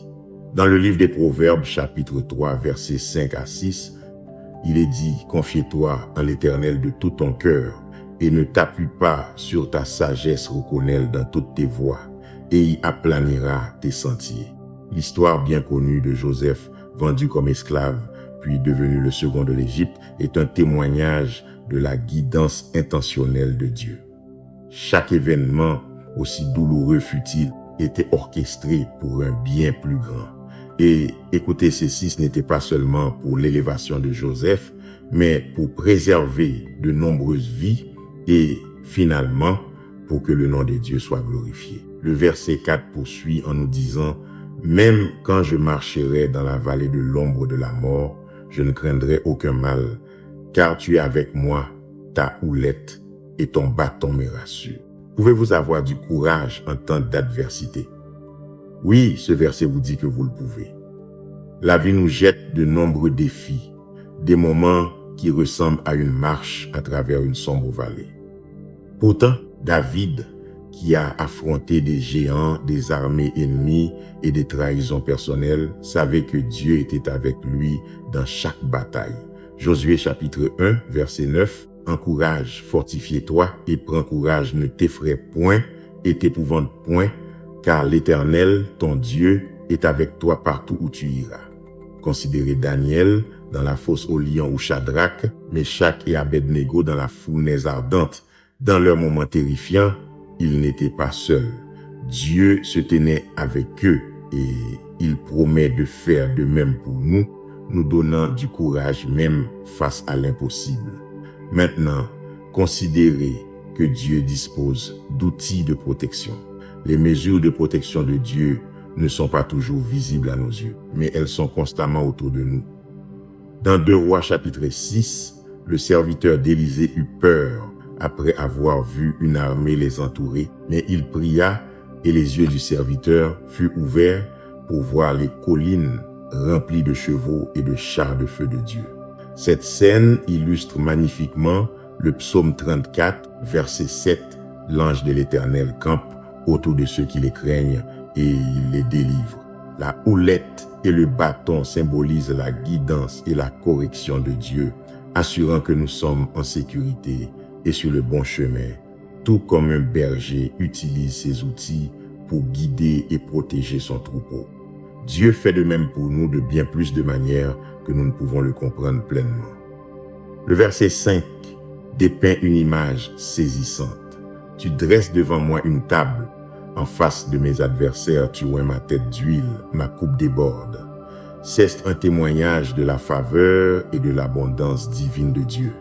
Speaker 1: Dans le livre des Proverbes, chapitre 3, versets 5 à 6, il est dit « Confie-toi en l'Éternel de tout ton cœur et ne t'appuie pas sur ta sagesse, reconnais-le dans toutes tes voies et il aplanira tes sentiers. » L'histoire bien connue de Joseph, vendu comme esclave, puis devenu le second de l'Égypte, est un témoignage de la guidance intentionnelle de Dieu. Chaque événement, aussi douloureux fut-il, était orchestré pour un bien plus grand. Et écoutez, ceci, ce n'était pas seulement pour l'élévation de Joseph, mais pour préserver de nombreuses vies et finalement pour que le nom de Dieu soit glorifié. Le verset 4 poursuit en nous disant « Même quand je marcherai dans la vallée de l'ombre de la mort, je ne craindrai aucun mal, car tu es avec moi, ta houlette et ton bâton me rassurent. » Pouvez-vous avoir du courage en temps d'adversité? Oui, ce verset vous dit que vous le pouvez. La vie nous jette de nombreux défis, des moments qui ressemblent à une marche à travers une sombre vallée. Pourtant, David, qui a affronté des géants, des armées ennemies et des trahisons personnelles, savait que Dieu était avec lui dans chaque bataille. Josué chapitre 1, verset 9, « Encourage, fortifie-toi et prends courage, ne t'effraie point et t'épouvante point, car l'Éternel, ton Dieu, est avec toi partout où tu iras. » Considérez Daniel dans la fosse aux lions ou Shadrach, Meshach et Abednego dans la fournaise ardente. Dans leurs moments terrifiants, ils n'étaient pas seuls. Dieu se tenait avec eux et il promet de faire de même pour nous, nous donnant du courage même face à l'impossible. Maintenant, considérez que Dieu dispose d'outils de protection. Les mesures de protection de Dieu ne sont pas toujours visibles à nos yeux, mais elles sont constamment autour de nous. Dans 2 Rois chapitre 6, le serviteur d'Élisée eut peur après avoir vu une armée les entourer, mais il pria et les yeux du serviteur furent ouverts pour voir les collines remplies de chevaux et de chars de feu de Dieu. Cette scène illustre magnifiquement le psaume 34, verset 7, « L'ange de l'Éternel campe autour de ceux qui les craignent et il les délivre. » La houlette et le bâton symbolisent la guidance et la correction de Dieu, assurant que nous sommes en sécurité et sur le bon chemin, tout comme un berger utilise ses outils pour guider et protéger son troupeau. Dieu fait de même pour nous de bien plus de manières que nous ne pouvons le comprendre pleinement. Le verset 5 dépeint une image saisissante. « Tu dresses devant moi une table, en face de mes adversaires, tu oins ma tête d'huile, ma coupe déborde. » C'est un témoignage de la faveur et de l'abondance divine de Dieu.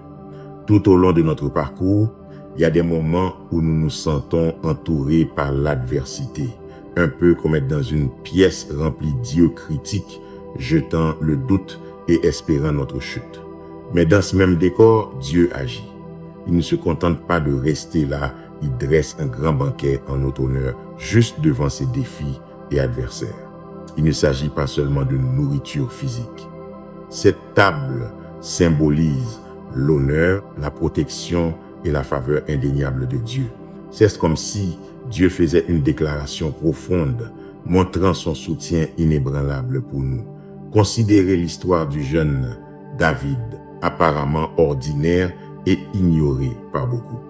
Speaker 1: Tout au long de notre parcours, il y a des moments où nous nous sentons entourés par l'adversité, un peu comme être dans une pièce remplie d'yeux critiques, jetant le doute et espérant notre chute. Mais dans ce même décor, Dieu agit. Il ne se contente pas de rester là, il dresse un grand banquet en notre honneur, juste devant ses défis et adversaires. Il ne s'agit pas seulement de nourriture physique. Cette table symbolise l'honneur, la protection et la faveur indéniable de Dieu. C'est comme si Dieu faisait une déclaration profonde, montrant son soutien inébranlable pour nous. Considérez l'histoire du jeune David, apparemment ordinaire et ignoré par beaucoup.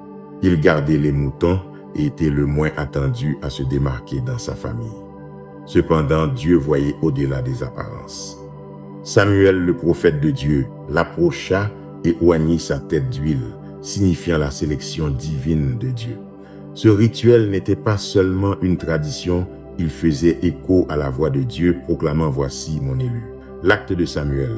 Speaker 1: Il gardait les moutons et était le moins attendu à se démarquer dans sa famille. Cependant, Dieu voyait au-delà des apparences. Samuel, le prophète de Dieu, l'approcha et oignit sa tête d'huile, signifiant la sélection divine de Dieu. Ce rituel n'était pas seulement une tradition, il faisait écho à la voix de Dieu proclamant « Voici mon élu ». L'acte de Samuel,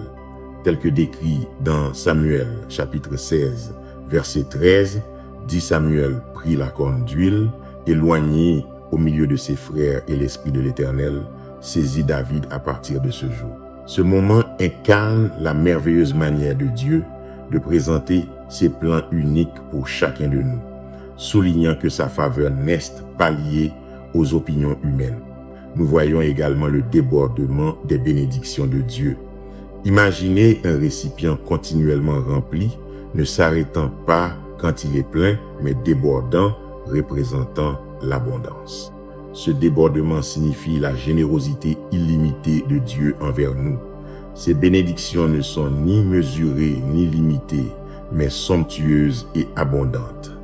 Speaker 1: tel que décrit dans Samuel chapitre 16, verset 13, dit Samuel prit la corne d'huile, éloigné au milieu de ses frères et l'Esprit de l'Éternel, saisit David à partir de ce jour. Ce moment incarne la merveilleuse manière de Dieu de présenter ses plans uniques pour chacun de nous, soulignant que sa faveur n'est pas liée aux opinions humaines. Nous voyons également le débordement des bénédictions de Dieu. Imaginez un récipient continuellement rempli, ne s'arrêtant pas quand il est plein, mais débordant, représentant l'abondance. Ce débordement signifie la générosité illimitée de Dieu envers nous. Ces bénédictions ne sont ni mesurées ni limitées, mais somptueuses et abondantes.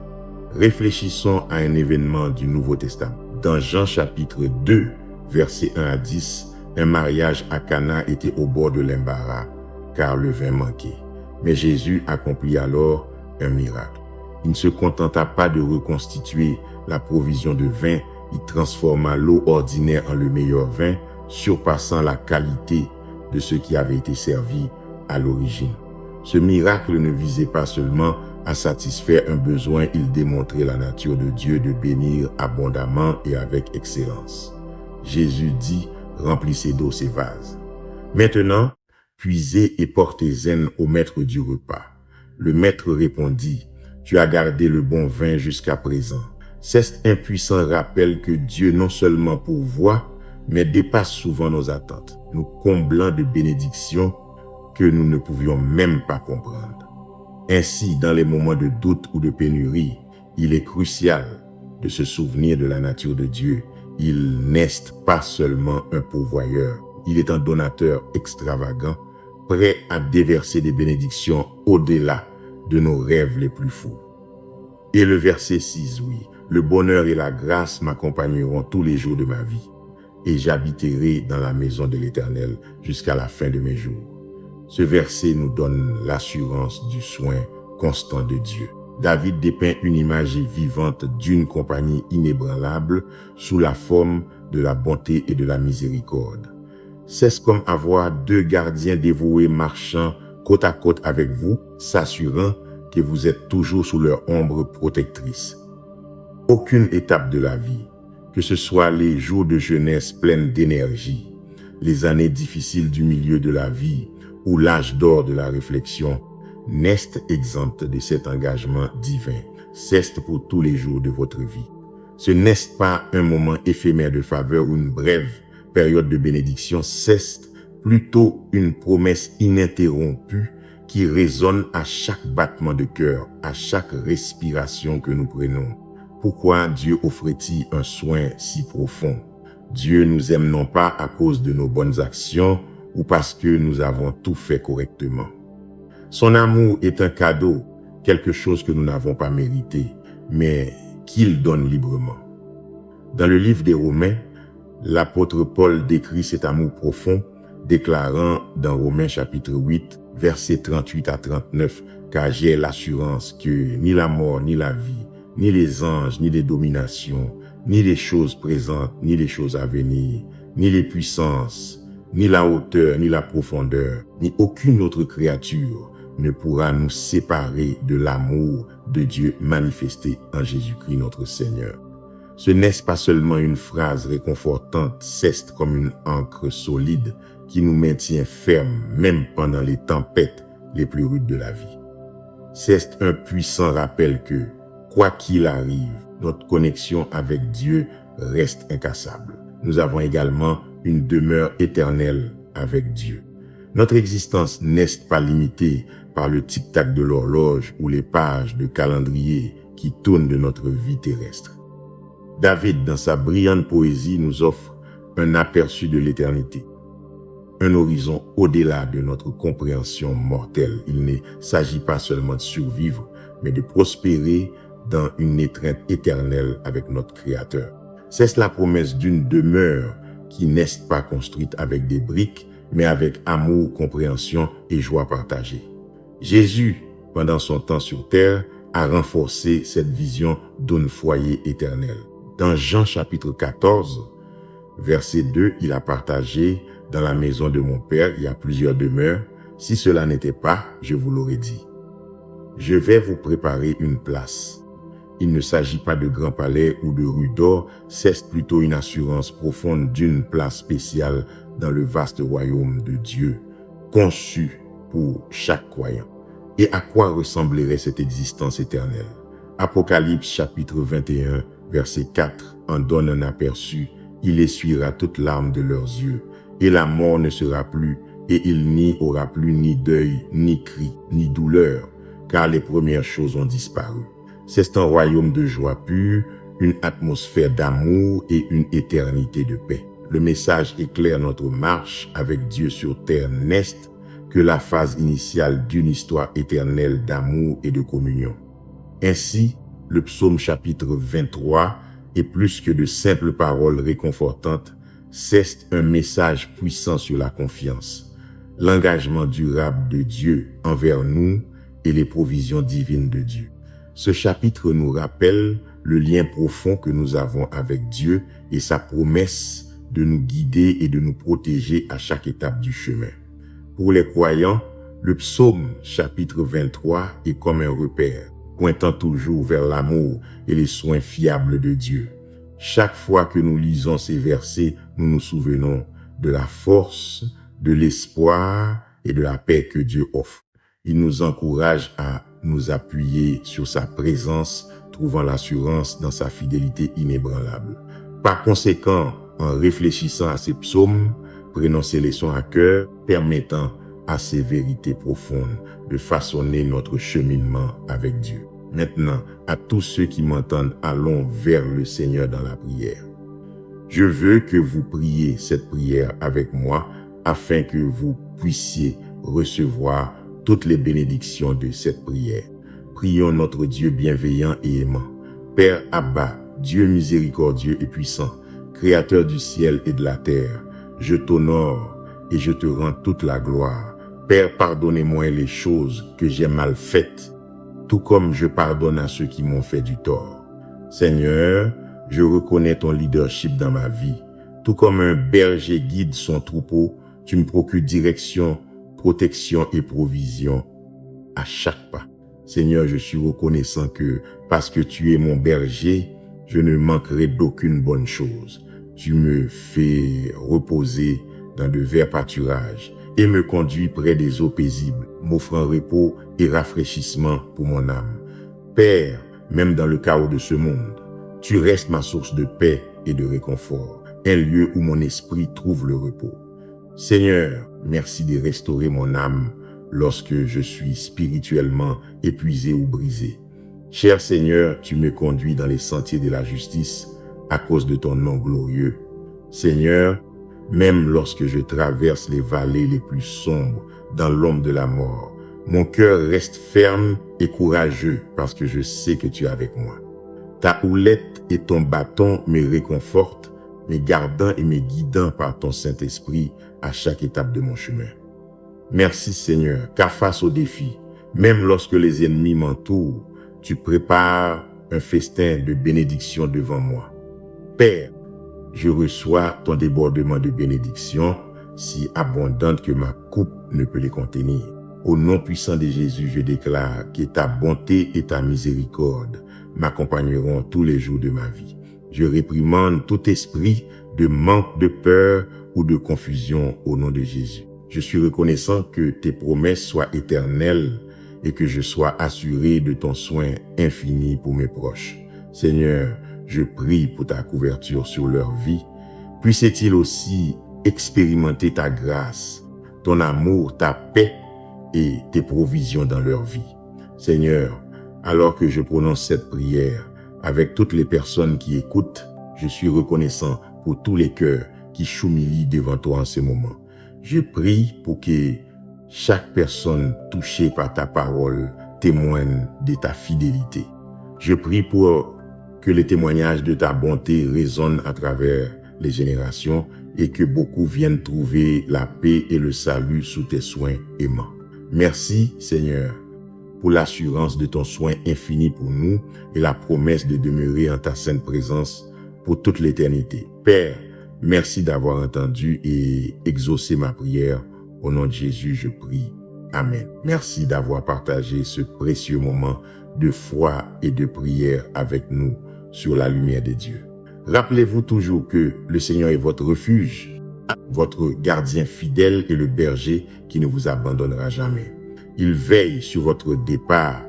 Speaker 1: Réfléchissons à un événement du Nouveau Testament. Dans Jean chapitre 2, versets 1 à 10, un mariage à Cana était au bord de l'embarras, car le vin manquait. Mais Jésus accomplit alors un miracle. Il ne se contenta pas de reconstituer la provision de vin, il transforma l'eau ordinaire en le meilleur vin, surpassant la qualité de ce qui avait été servi à l'origine. Ce miracle ne visait pas seulement à satisfaire un besoin, il démontrait la nature de Dieu de bénir abondamment et avec excellence. Jésus dit, remplissez d'eau ces vases. Maintenant, puisez et portez-en au maître du repas. Le maître répondit, tu as gardé le bon vin jusqu'à présent. Cet impuissant rappel que Dieu non seulement pourvoit, mais dépasse souvent nos attentes, nous comblant de bénédictions que nous ne pouvions même pas comprendre. Ainsi, dans les moments de doute ou de pénurie, il est crucial de se souvenir de la nature de Dieu. Il n'est pas seulement un pourvoyeur, il est un donateur extravagant, prêt à déverser des bénédictions au-delà de nos rêves les plus fous. Et le verset 6, oui, le bonheur et la grâce m'accompagneront tous les jours de ma vie, et j'habiterai dans la maison de l'Éternel jusqu'à la fin de mes jours. Ce verset nous donne l'assurance du soin constant de Dieu. David dépeint une image vivante d'une compagnie inébranlable sous la forme de la bonté et de la miséricorde. C'est comme avoir deux gardiens dévoués marchant côte à côte avec vous, s'assurant que vous êtes toujours sous leur ombre protectrice. Aucune étape de la vie, que ce soit les jours de jeunesse pleines d'énergie, les années difficiles du milieu de la vie ou l'âge d'or de la réflexion, n'est exempte de cet engagement divin. C'est pour tous les jours de votre vie. Ce n'est pas un moment éphémère de faveur ou une brève période de bénédiction, c'est plutôt une promesse ininterrompue qui résonne à chaque battement de cœur, à chaque respiration que nous prenons. Pourquoi Dieu offre-t-il un soin si profond? Dieu nous aime non pas à cause de nos bonnes actions ou parce que nous avons tout fait correctement. Son amour est un cadeau, quelque chose que nous n'avons pas mérité, mais qu'il donne librement. Dans le livre des Romains, l'apôtre Paul décrit cet amour profond, déclarant dans Romains chapitre 8, versets 38 à 39, « Car j'ai l'assurance que ni la mort, ni la vie, ni les anges, ni les dominations, ni les choses présentes, ni les choses à venir, ni les puissances, Ni la hauteur, ni la profondeur, ni aucune autre créature ne pourra nous séparer de l'amour de Dieu manifesté en Jésus-Christ notre Seigneur. Ce n'est pas seulement une phrase réconfortante, c'est comme une ancre solide qui nous maintient fermes même pendant les tempêtes les plus rudes de la vie. C'est un puissant rappel que, quoi qu'il arrive, notre connexion avec Dieu reste incassable. Nous avons également une demeure éternelle avec Dieu. Notre existence n'est pas limitée par le tic-tac de l'horloge ou les pages de calendrier qui tournent de notre vie terrestre. David, dans sa brillante poésie, nous offre un aperçu de l'éternité, un horizon au-delà de notre compréhension mortelle. Il ne s'agit pas seulement de survivre, mais de prospérer dans une étreinte éternelle avec notre Créateur. C'est la promesse d'une demeure qui n'est pas construite avec des briques, mais avec amour, compréhension et joie partagée. Jésus, pendant son temps sur terre, a renforcé cette vision d'un foyer éternel. Dans Jean chapitre 14, verset 2, il a partagé « Dans la maison de mon Père, il y a plusieurs demeures. Si cela n'était pas, je vous l'aurais dit. Je vais vous préparer une place. » Il ne s'agit pas de grands palais ou de rues d'or, c'est plutôt une assurance profonde d'une place spéciale dans le vaste royaume de Dieu, conçu pour chaque croyant. Et à quoi ressemblerait cette existence éternelle? Apocalypse chapitre 21, verset 4 en donne un aperçu. Il essuiera toute larme de leurs yeux, et la mort ne sera plus, et il n'y aura plus ni deuil, ni cri, ni douleur, car les premières choses ont disparu. C'est un royaume de joie pure, une atmosphère d'amour et une éternité de paix. Le message éclaire notre marche avec Dieu sur terre n'est que la phase initiale d'une histoire éternelle d'amour et de communion. Ainsi, le psaume chapitre 23 est plus que de simples paroles réconfortantes, c'est un message puissant sur la confiance, l'engagement durable de Dieu envers nous et les provisions divines de Dieu. Ce chapitre nous rappelle le lien profond que nous avons avec Dieu et sa promesse de nous guider et de nous protéger à chaque étape du chemin. Pour les croyants, le psaume chapitre 23 est comme un repère, pointant toujours vers l'amour et les soins fiables de Dieu. Chaque fois que nous lisons ces versets, nous nous souvenons de la force, de l'espoir et de la paix que Dieu offre. Il nous encourage à nous appuyer sur sa présence, trouvant l'assurance dans sa fidélité inébranlable. Par conséquent, en réfléchissant à ces psaumes, prenons ces leçons à cœur, permettant à ces vérités profondes de façonner notre cheminement avec Dieu. Maintenant, à tous ceux qui m'entendent, allons vers le Seigneur dans la prière. Je veux que vous priez cette prière avec moi afin que vous puissiez recevoir toutes les bénédictions de cette prière. Prions notre Dieu bienveillant et aimant. Père Abba, Dieu miséricordieux et puissant, Créateur du ciel et de la terre, je t'honore et je te rends toute la gloire. Père, pardonnez-moi les choses que j'ai mal faites, tout comme je pardonne à ceux qui m'ont fait du tort. Seigneur, je reconnais ton leadership dans ma vie. Tout comme un berger guide son troupeau, tu me procures direction, protection et provision à chaque pas. Seigneur, je suis reconnaissant que parce que tu es mon berger, je ne manquerai d'aucune bonne chose. Tu me fais reposer dans de verts pâturages et me conduis près des eaux paisibles, m'offrant repos et rafraîchissement pour mon âme. Père, même dans le chaos de ce monde, tu restes ma source de paix et de réconfort, un lieu où mon esprit trouve le repos. Seigneur, merci de restaurer mon âme lorsque je suis spirituellement épuisé ou brisé. Cher Seigneur, tu me conduis dans les sentiers de la justice à cause de ton nom glorieux. Seigneur, même lorsque je traverse les vallées les plus sombres dans l'ombre de la mort, mon cœur reste ferme et courageux parce que je sais que tu es avec moi. Ta houlette et ton bâton me réconfortent, me gardant et me guidant par ton Saint-Esprit à chaque étape de mon chemin. Merci Seigneur, car face aux défis, même lorsque les ennemis m'entourent, tu prépares un festin de bénédiction devant moi. Père, je reçois ton débordement de bénédiction, si abondantes que ma coupe ne peut les contenir. Au nom puissant de Jésus, je déclare que ta bonté et ta miséricorde m'accompagneront tous les jours de ma vie. Je réprimande tout esprit de manque de peur ou de confusion au nom de Jésus. Je suis reconnaissant que tes promesses soient éternelles et que je sois assuré de ton soin infini pour mes proches. Seigneur, je prie pour ta couverture sur leur vie. Puisse-t-il aussi expérimenter ta grâce, ton amour, ta paix et tes provisions dans leur vie. Seigneur, alors que je prononce cette prière avec toutes les personnes qui écoutent, je suis reconnaissant pour tous les cœurs qui s'humilient devant toi en ce moment. Je prie pour que chaque personne touchée par ta parole témoigne de ta fidélité. Je prie pour que les témoignages de ta bonté résonnent à travers les générations et que beaucoup viennent trouver la paix et le salut sous tes soins aimants. Merci Seigneur pour l'assurance de ton soin infini pour nous et la promesse de demeurer en ta sainte présence pour toute l'éternité. Père, merci d'avoir entendu et exaucé ma prière. Au nom de Jésus, je prie. Amen. Merci d'avoir partagé ce précieux moment de foi et de prière avec nous sur la lumière de Dieu. Rappelez-vous toujours que le Seigneur est votre refuge, votre gardien fidèle et le berger qui ne vous abandonnera jamais. Il veille sur votre départ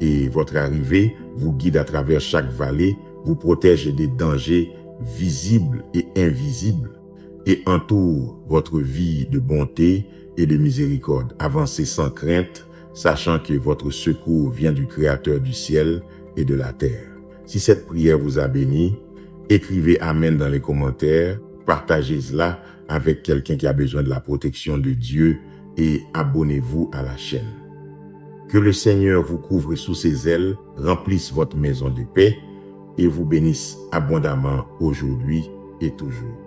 Speaker 1: et votre arrivée, vous guide à travers chaque vallée, vous protège des dangers visibles et invisibles et entoure votre vie de bonté et de miséricorde. Avancez sans crainte, sachant que votre secours vient du Créateur du ciel et de la terre. Si cette prière vous a béni, écrivez Amen dans les commentaires, partagez-la avec quelqu'un qui a besoin de la protection de Dieu et abonnez-vous à la chaîne. Que le Seigneur vous couvre sous ses ailes, remplisse votre maison de paix et vous bénisse abondamment aujourd'hui et toujours.